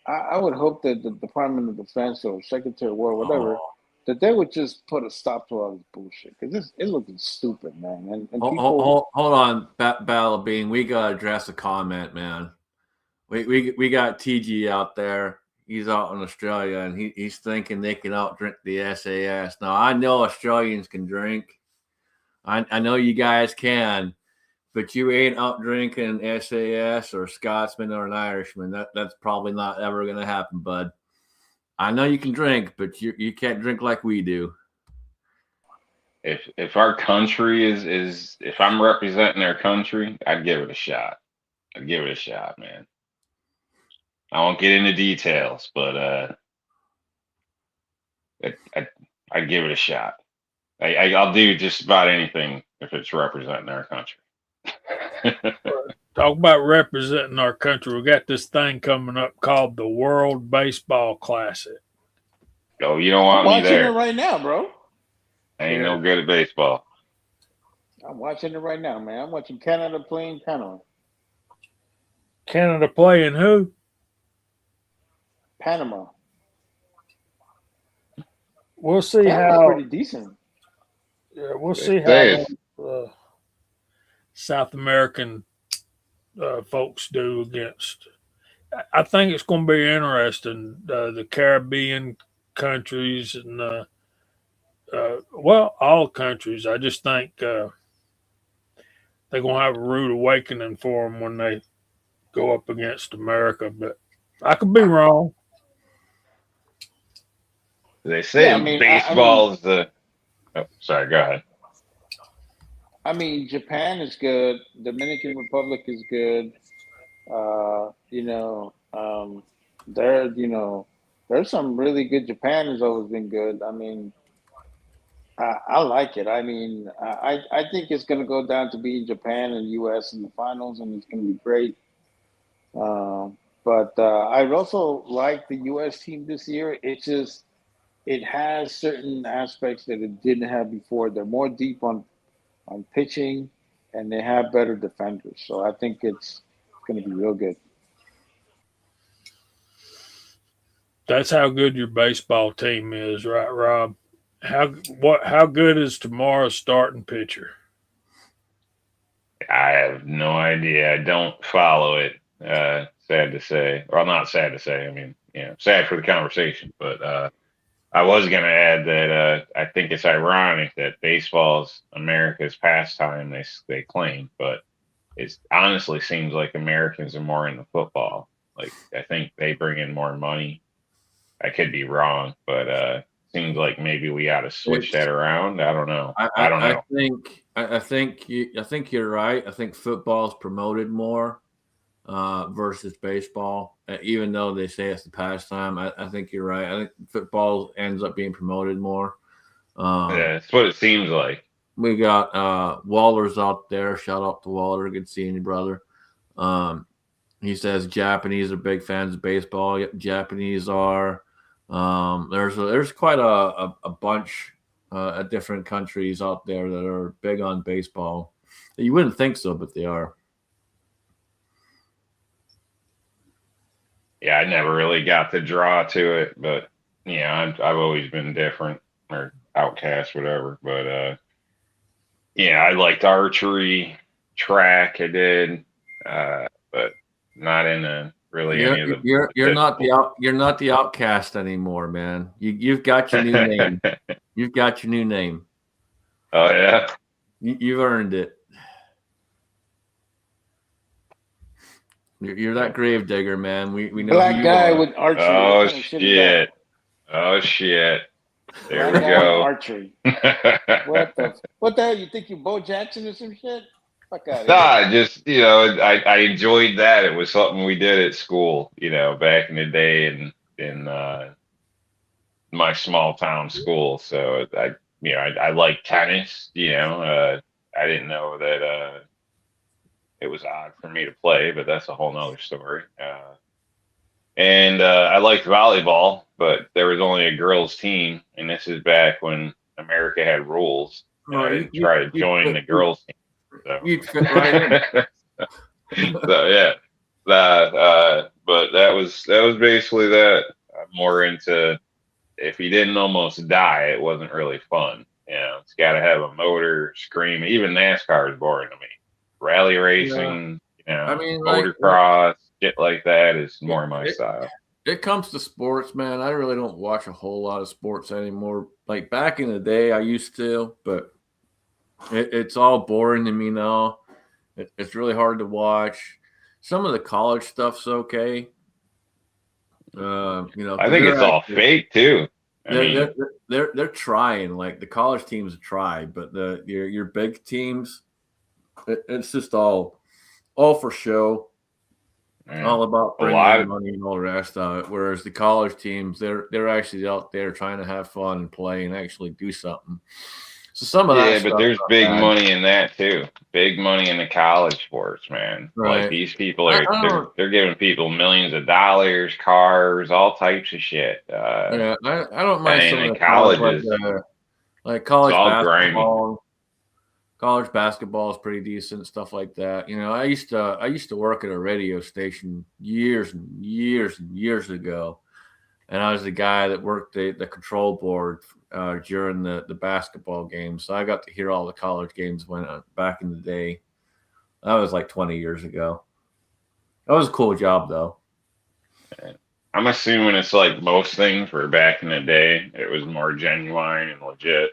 hope that the Department of Defense or Secretary of War, whatever, Oh. that they would just put a stop to all this bullshit, because it looking stupid, man. And people, Hold on, Battle Bean. We gotta address a comment, man. We got TG out there. He's out in Australia, and he's thinking they can outdrink the SAS. Now I know Australians can drink. I know you guys can, but you ain't out drinking SAS or Scotsman or an Irishman. That's probably not ever gonna happen, bud. I know you can drink, but you can't drink like we do. If our country is if I'm representing our country, I'd give it a shot. I'd give it a shot, man. I won't get into details, but I'd give it a shot. I'll do just about anything if it's representing our country. Talk about representing our country. We got this thing coming up called the World Baseball Classic. Oh, you don't I'm want me watching it there. right now, bro. I ain't Yeah. no good at baseball. I'm watching it right now, man. I'm watching Canada playing Panama. Canada playing who? Panama. We'll see Panama's how. pretty decent. Yeah, we'll They see say how it's South American folks do against. I think it's going to be interesting. The Caribbean countries and well, all countries. I just think they're going to have a rude awakening for them when they go up against America. But I could be wrong. they Yeah, I say mean, baseball's the. Oh, sorry, go ahead. Japan is good. Dominican Republic is good. You know, there's some really good. Japan has always been good. I mean, I like it. I mean, I think it's going to go down to being Japan and U.S. in the finals, and it's going to be great. But I also like the U.S. team this year. It's just it has certain aspects that it didn't have before. They're more deep on pitching, and they have better defenders. So I think it's going to be real good. That's how good your baseball team is, right, Rob? How good is tomorrow's starting pitcher? I have no idea. I don't follow it. Sad to say, or not sad to say. I mean, sad for the conversation. But I was going to add that I think it's ironic that baseball's America's pastime. They claim, but it honestly seems like Americans are more into football. Like I think they bring in more money. I could be wrong, but seems like maybe we ought to switch that around. I don't know. I don't know. I think you're right. I think football's promoted more versus baseball. Even though they say it's the pastime, I think you're right. I think football ends up being promoted more. Yeah, that's what it seems like. We got Waller's out there. Shout out to Waller. Good seeing you, brother. He says Japanese are big fans of baseball. Yep, Japanese are. There's quite a bunch of different countries out there that are big on baseball. You wouldn't think so, but they are. Yeah, I never really got the draw to it, but I've always been different or outcast, whatever. But I liked archery, track. I did, but not in really any of the. You're not the outcast anymore, man. You've got your new name. You've got your new name. Oh yeah, you've earned it. You're that grave digger, man. We know Black who guy you are. with archery. Oh What kind of shit is that? shit! Oh shit! There Black we guy with go. archery. What the hell? You think you Bo Jackson or some shit? Fuck out of here. Nah, just I enjoyed that. It was something we did at school, back in the day in my small town school. So I like tennis. I didn't know that it was odd for me to play, but that's a whole nother story. And I liked volleyball, but there was only a girls' team, and this is back when America had rules. And I didn't try to join the girls' team. So. You'd fit right in. So yeah, but that was basically that. I'm more into if you didn't almost die, it wasn't really fun. It's got to have a motor, scream. Even NASCAR is boring to me. Rally racing, motocross, shit like that is more my style. It comes to sports, man. I really don't watch a whole lot of sports anymore. Like back in the day, I used to, but it's all boring to me now. It's really hard to watch. Some of the college stuff's okay. I think it's all fake too. They're trying. Like the college teams try, but your big teams, it's just all for show. All about bringing in money and all the rest of it. Whereas the college teams, they're actually out there trying to have fun and play and actually do something. So some of that Yeah, but stuff there's not big bad. money in that too. Big money in the college sports, man. Like Right. these people I are don't. they're giving people millions of dollars, cars, all types of shit. Yeah, I don't mind And some of in the college colleges, like it's college all grimy. basketball. College basketball is pretty decent, stuff like that. You know, I used to work at a radio station years and years and years ago, and I was the guy that worked the control board during the basketball games. So I got to hear all the college games when back in the day. That was like 20 years ago. That was a cool job though. I'm assuming it's like most things where back in the day it was more genuine and legit.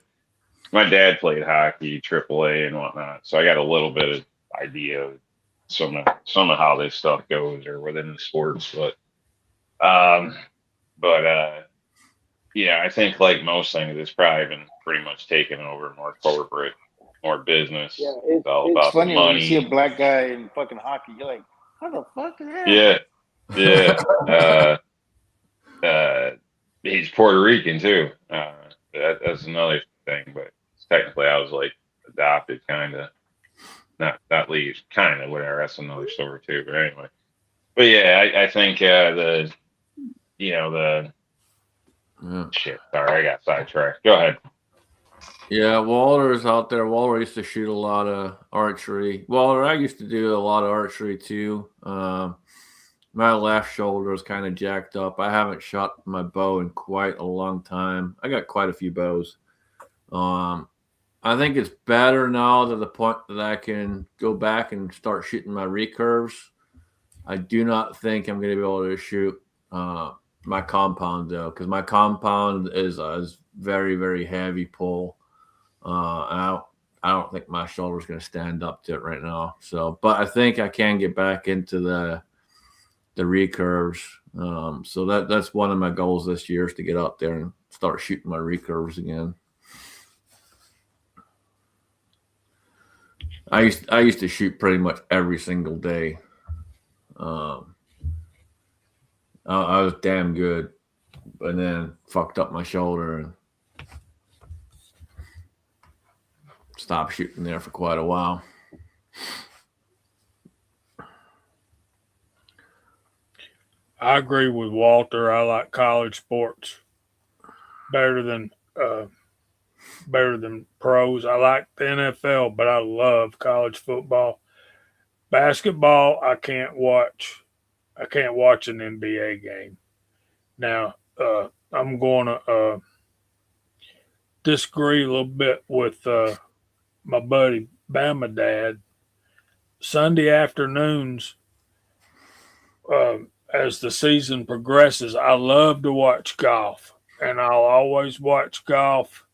My dad played hockey, AAA and whatnot, so I got a little bit of idea of some of how this stuff goes or within the sports. Um, but yeah, I think like most things, it's probably been pretty much taken over more corporate, more business. Yeah, It's all it's about the funny when you see a money. black guy in fucking hockey. You're like, how the fuck is that? Yeah, yeah. Uh, he's Puerto Rican too. That's another thing, but technically I was like adopted, kind of. Not least, kind of whatever. That's another story too. But anyway, but yeah, I think the the Yeah. shit. Sorry, I got sidetracked. Go ahead. Yeah, Walter's out there. Walter used to shoot a lot of archery. Walter, I used to do a lot of archery too. My left shoulder is kind of jacked up. I haven't shot my bow in quite a long time. I got quite a few bows. Um, I think it's better now to the point that I can go back and start shooting my recurves. I do not think I'm going to be able to shoot my compound though, because my compound is very very heavy pull. And I don't think my shoulder's going to stand up to it right now. So, but I think I can get back into the recurves. So that's one of my goals this year is to get out there and start shooting my recurves again. I used to shoot pretty much every single day. I was damn good, but then fucked up my shoulder and stopped shooting there for quite a while. I agree with Walter. I like college sports better than pros. I like the NFL, but I love college football. Basketball, I can't watch. I can't watch an NBA game. Now, I'm going to disagree a little bit with my buddy Bama Dad. Sunday afternoons, as the season progresses, I love to watch golf, and I'll always watch golf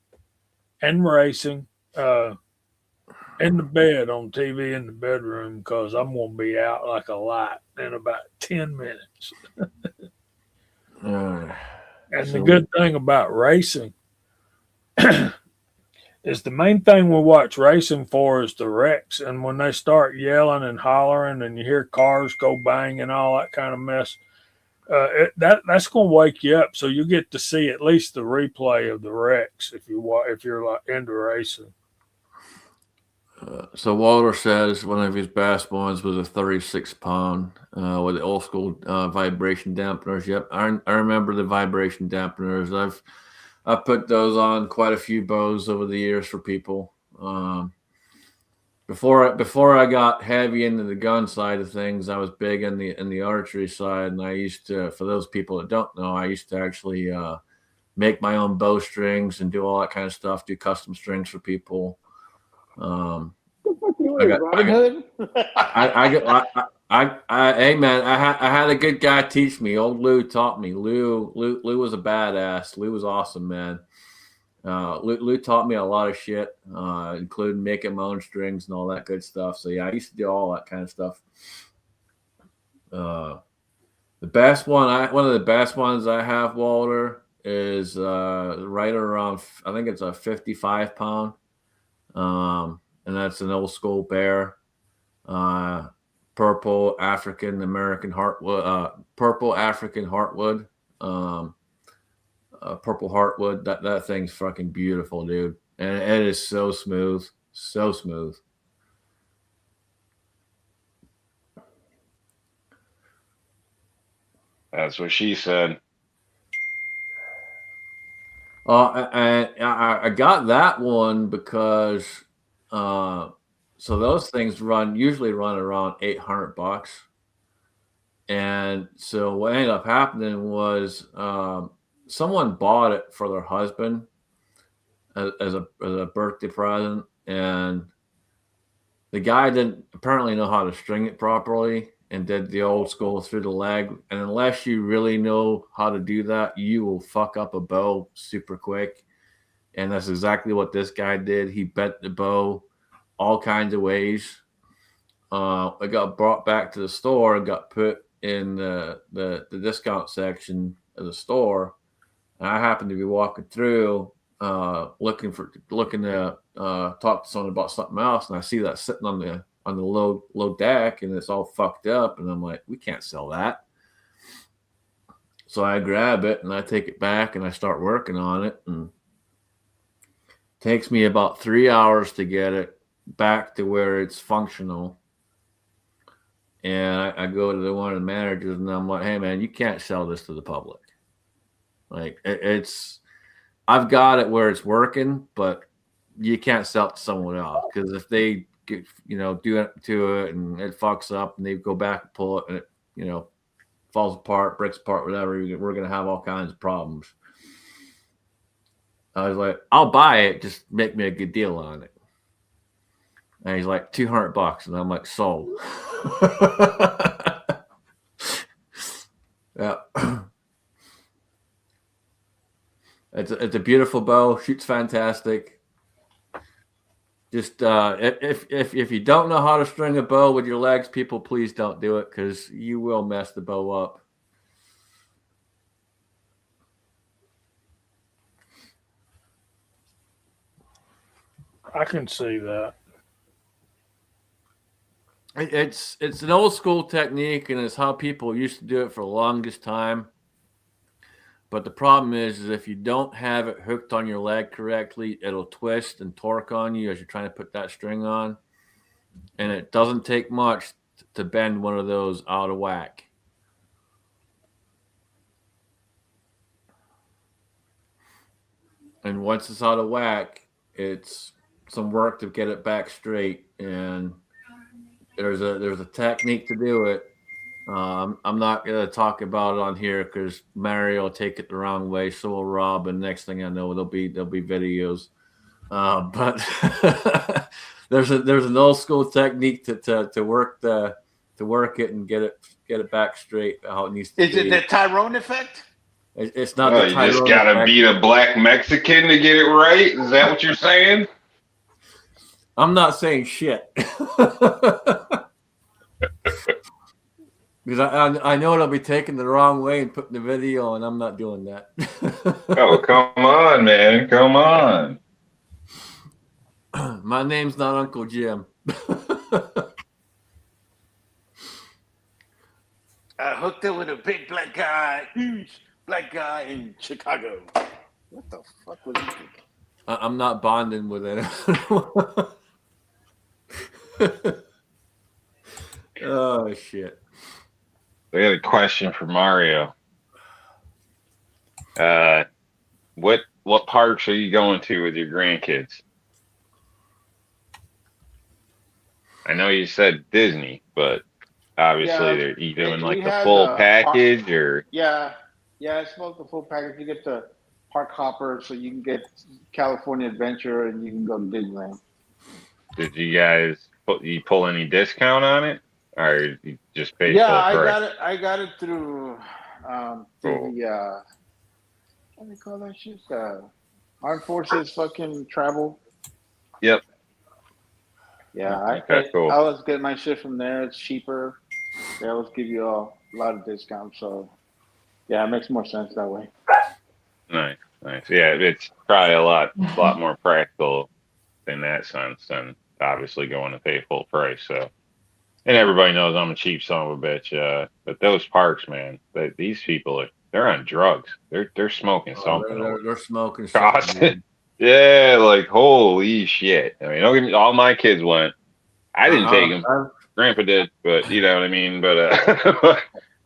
and racing in the bed on TV in the bedroom because I'm going to be out like a light in about 10 minutes. And the good thing about racing is the main thing we watch racing for is the wrecks. And when they start yelling and hollering and you hear cars go bang and all that kind of mess, that's going to wake you up. So you get to see at least the replay of the wrecks if you're like into racing. So Walter says one of his best ones was a 36-pound with the old school vibration dampeners. Yep, I remember the vibration dampeners. I've put those on quite a few bows over the years for people. Before I got heavy into the gun side of things, I was big in the archery side, and I used to, for those people that don't know, I used to actually make my own bowstrings and do all that kind of stuff, do custom strings for people. Hey man, I had a good guy teach me. Old Lou taught me. Lou was a badass. Lou was awesome, man. Lou taught me a lot of shit, including making my own strings and all that good stuff. So yeah, I used to do all that kind of stuff. One of the best ones I have, Walter, is right around, I think it's a 55-pound. And that's an old school bear, purple African heartwood, purple heartwood. That thing's fucking beautiful, dude. and it is so smooth, so smooth. That's what she said. I got that one because so those things usually run around $800, and so what ended up happening was someone bought it for their husband as a birthday present, and the guy didn't apparently know how to string it properly and did the old school through the leg. And unless you really know how to do that, you will fuck up a bow super quick. And that's exactly what this guy did. He bent the bow all kinds of ways. It got brought back to the store and got put in the discount section of the store. And I happened to be walking through, looking to talk to someone about something else, and I see that sitting on the low deck, and it's all fucked up, and I'm like, we can't sell that. So I grab it and I take it back and I start working on it, and it takes me about 3 hours to get it back to where it's functional. And I go to one of the managers and I'm like, hey man, you can't sell this to the public. Like I've got it where it's working, but you can't sell it to someone else, because if they get, do it to it and it fucks up and they go back and pull it and it, falls apart, breaks apart, whatever, we're going to have all kinds of problems. I was like, I'll buy it, just make me a good deal on it. And he's like, $200, and I'm like, sold. Yeah. It's a beautiful bow, shoots fantastic. Just if you don't know how to string a bow with your legs, people, please don't do it, because you will mess the bow up. I can see that. It's an old school technique, and it's how people used to do it for the longest time. But the problem is if you don't have it hooked on your leg correctly, it'll twist and torque on you as you're trying to put that string on. And it doesn't take much to bend one of those out of whack. And once it's out of whack, it's some work to get it back straight. And there's a technique to do it. I'm not going to talk about it on here because Mario will take it the wrong way. So will Rob, and next thing I know, there'll be videos. But there's an old school technique to work it and get it back straight how it needs to be. Is it the Tyrone effect? It's not. You just gotta beat a black Mexican to get it right. Is that what you're saying? I'm not saying shit. Because I know it'll be taken the wrong way and put in the video, and I'm not doing that. Oh, come on, man. Come on. My name's not Uncle Jim. I hooked it with a big black guy, huge black guy in Chicago. What the fuck was he thinking? I'm not bonding with it. Oh, shit. We had a question for Mario. What parks are you going to with your grandkids? I know you said Disney, but obviously, are you doing like the full package or? Yeah, it's about the full package. You get the park hopper, so you can get California Adventure and you can go to Disneyland. Did you guys pull any discount on it, or you just paid full price? I got it through the what do they call that shit? Armed Forces fucking travel. Yep. Yeah, cool. I always get my shit from there. It's cheaper. They always give you a lot of discounts. So yeah, it makes more sense that way. Nice. Yeah, it's probably a lot more practical in that sense than obviously going to pay full price. So, and everybody knows I'm a cheap son of a bitch. But those parks, man, these people they're on drugs. They're smoking something. They're smoking something. Yeah, like holy shit. I mean, don't get me, all my kids went. I didn't take them. I've, Grandpa did, but you know what I mean. But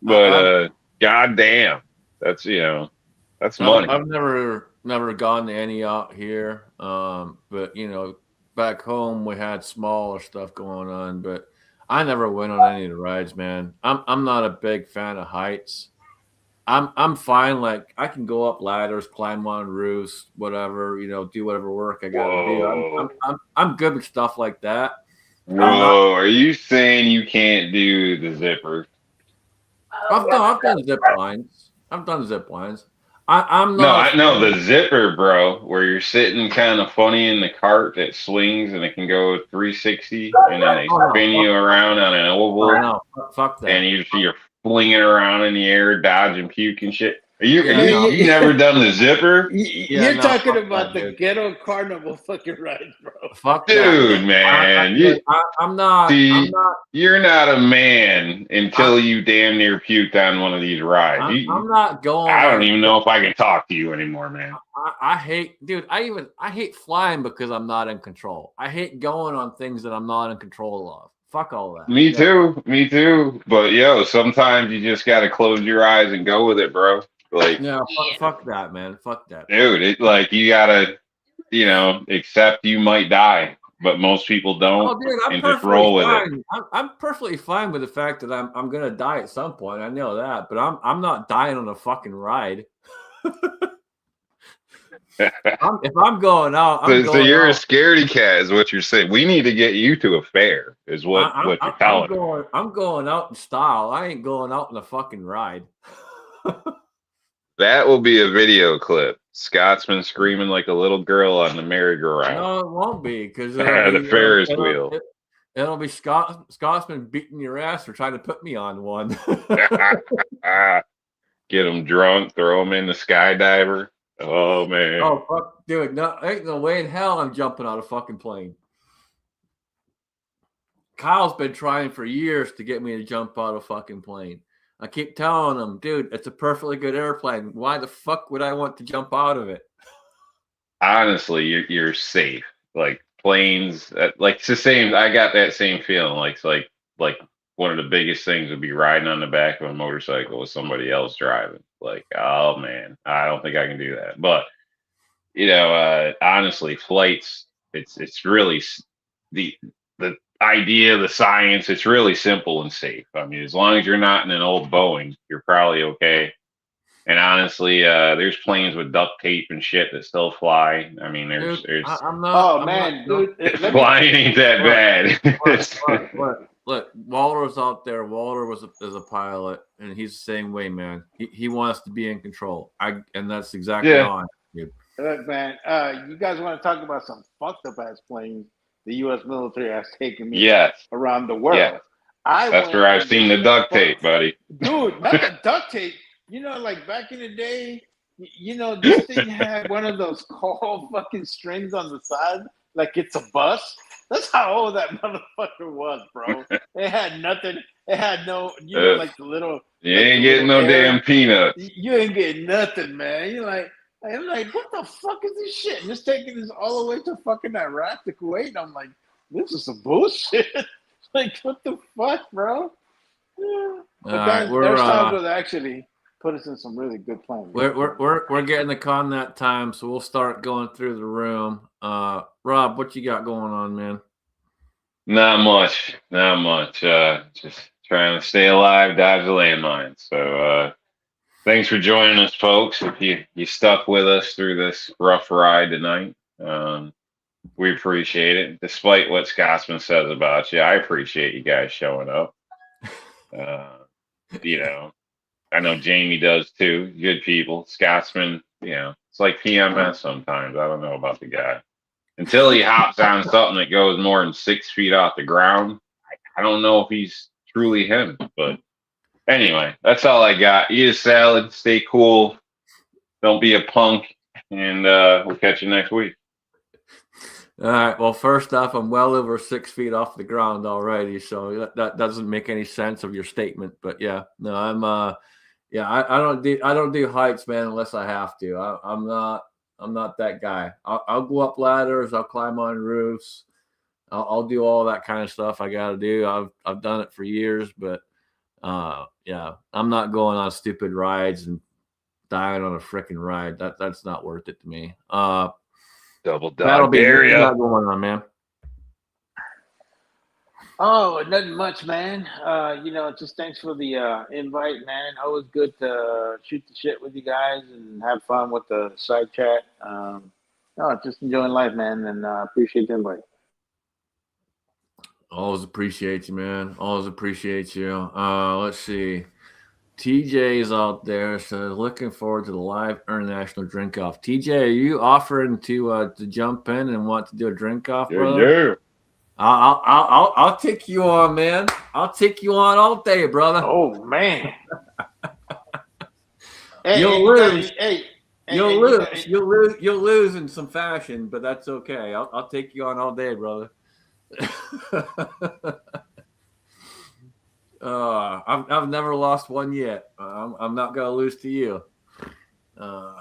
but I've, goddamn, that's that's I've, money. I've never gone to any out here. But back home we had smaller stuff going on, but I never went on any of the rides, man. I'm not a big fan of heights. I'm fine. Like I can go up ladders, climb on roofs, whatever. Do whatever work I got to do. Whoa, I'm good with stuff like that. I'm not. whoa! Are you saying you can't do the zipper? I've done zip lines. I've done zip lines. I'm No, not I know afraid. the zipper, bro, where you're sitting kind of funny in the cart that swings and it can go 360, and then they Oh no, spin you around on an no, oval, no, fuck and that. you're flinging around in the air, dodging puke and shit. Are you Yeah, no, you never done the zipper? yeah, You're no, talking fuck about that, the dude. ghetto carnival fucking ride, bro. Fuck that, Dude, dude. man, Look, I'm not. I'm see, not. you're not a man I, until you damn near puked on one of these rides. I'm not going I don't on. even know if I can talk to you anymore, man. I hate, dude. I hate flying because I'm not in control. I hate going on things that I'm not in control of. Fuck all that. Me No, too, me too. But yo, sometimes you just gotta close your eyes and go with it, bro. Like, no, fuck that, man. Fuck that. dude, it like you gotta, accept you might die, but most people don't, Oh, dude, I'm and just perfectly roll with it. fine. I'm perfectly fine with the fact that I'm gonna die at some point. I know that, but I'm not dying on a fucking ride. If I'm going out, I'm So going you're a out. scaredy cat, is what you're saying. We need to get you to a fair, is what you're I'm telling me. going. I'm going out in style. I ain't going out in a fucking ride. That will be a video clip. Scotsman screaming like a little girl on the merry-go-round. No, it won't be because The Ferris wheel. it'll be Scotsman beating your ass for trying to put me on one. Get them drunk, throw them in the skydiver. Oh man. Oh fuck, dude! No, ain't no way in hell I'm jumping out of fucking plane. Kyle's been trying for years to get me to jump out of fucking plane. I keep telling him, dude, it's a perfectly good airplane. Why the fuck would I want to jump out of it? Honestly, you're safe. Like planes, like it's the same. I got that same feeling. Like one of the biggest things would be riding on the back of a motorcycle with somebody else driving. Like, oh man, I don't think I can do that. But honestly, flights, it's really the idea, the science. It's really simple and safe. I mean, as long as you're not in an old Boeing, you're probably okay. And honestly, there's planes with duct tape and shit that still fly. I mean, Dude, there's I'm not. Oh I'm man, not, dude, let me. flying ain't that bad. Look, Walter's out there. Walter is a pilot, and he's the same way, man. He wants to be in control. And that's exactly Yeah. how I am, dude. Look, man, you guys want to talk about some fucked up ass planes the U.S. military has taken me Yes. around the world? Yeah. I That's went where I've on seen this the duct fuck- tape, buddy. Dude, not the duct tape. Like back in the day, this thing had one of those cold fucking strings on the side, like it's a bus. That's how old that motherfucker was, bro. It had nothing. It had no, like the little. You like ain't the getting little no air. damn peanuts. You ain't getting nothing, man. I'm like, what the fuck is this shit? And it's taking this all the way to fucking Iraq to Kuwait. And I'm like, this is some bullshit. Like, what the fuck, bro? Yeah. But there's times where they actually put us in some really good plans. We're getting the con that time, so we'll start going through the room. Rob, what you got going on, man? Not much. Just trying to stay alive, dodge the landmines. So thanks for joining us, folks. If you stuck with us through this rough ride tonight, we appreciate it. Despite what Scotsman says about you, I appreciate you guys showing up. I know Jamie does too. Good people. Scotsman, it's like PMS sometimes. I don't know about the guy. Until he hops on something that goes more than 6 feet off the ground, I don't know if he's truly him. But anyway, that's all I got. Eat a salad, stay cool, don't be a punk, and we'll catch you next week. All right. Well, first off, I'm well over 6 feet off the ground already, so that doesn't make any sense of your statement. But yeah, no, I'm I don't do heights, man, unless I have to. I'm not I'm not that guy. I'll go up ladders. I'll climb on roofs. I'll do all that kind of stuff I got to do. I've done it for years, but yeah, I'm not going on stupid rides and dying on a freaking ride. That's not worth it to me. Double That'll dog be dare what you ya. got going on, man. Oh, nothing much, man. Just thanks for the invite, man. Always good to shoot the shit with you guys and have fun with the side chat. No, just enjoying life, man, and appreciate the invite. Always appreciate you, man. Always appreciate you. Let's see. TJ is out there, so looking forward to the live international drink off. TJ, are you offering to jump in and want to do a drink off, brother? Yeah. I'll take you on, man. I'll take you on all day, brother. Oh man. You'll lose. Hey, You'll lose. You'll lose in some fashion, but that's okay. I'll take you on all day, brother. I've never lost one yet. I'm not gonna lose to you. No,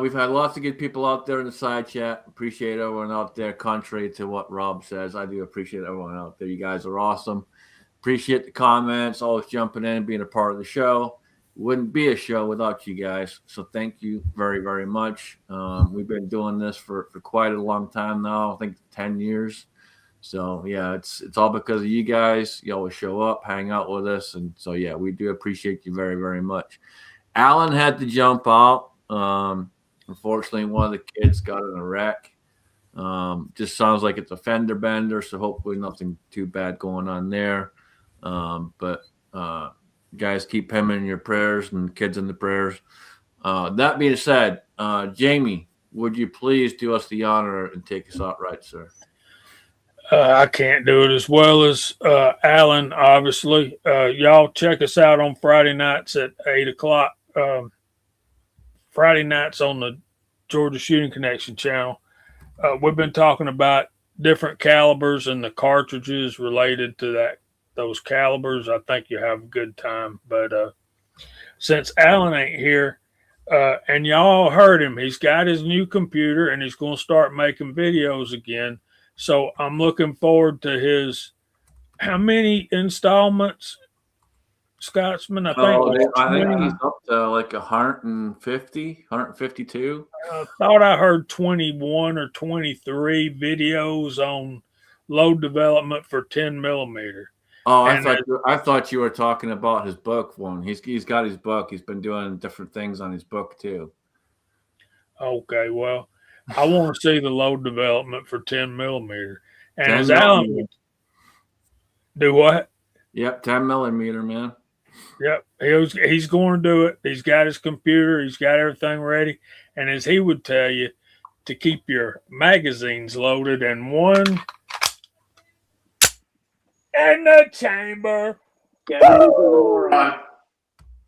we've had lots of good people out there in the side chat. Appreciate everyone out there. Contrary to what Rob says, I do appreciate everyone out there. You guys are awesome. Appreciate the comments, always jumping in, being a part of the show. Wouldn't be a show without you guys. So thank you very, very much. We've been doing this for quite a long time now. I think 10 years. So yeah, it's all because of you guys. You always show up, hang out with us, and so yeah, we do appreciate you very, very much. Alan had to jump out. Unfortunately, one of the kids got in a wreck. Just sounds like it's a fender bender, so hopefully nothing too bad going on there. But guys, keep him in your prayers and kids in the prayers. That being said, Jamie, would you please do us the honor and take us out right, sir? I can't do it as well as Alan, obviously. Y'all check us out on Friday nights at 8 o'clock. Friday nights on the Georgia Shooting Connection channel. We've been talking about different calibers and the cartridges related to those calibers. I think you have a good time. But since Alan ain't here, and y'all heard him, he's got his new computer and he's going to start making videos again. So I'm looking forward to his, how many installments, Scotsman? I think he's up to like 150, 152. I thought I heard 21 or 23 videos on load development for 10 millimeter. Oh, I thought you were talking about his book one. He's got his book. He's been doing different things on his book too. Okay, well, I want to see the load development for 10 millimeter. And 10 as Alan would do what? Yep, 10 millimeter, man. Yep, he's going to do it. He's got his computer. He's got everything ready. And as he would tell you, to keep your magazines loaded and one in the chamber. Yeah,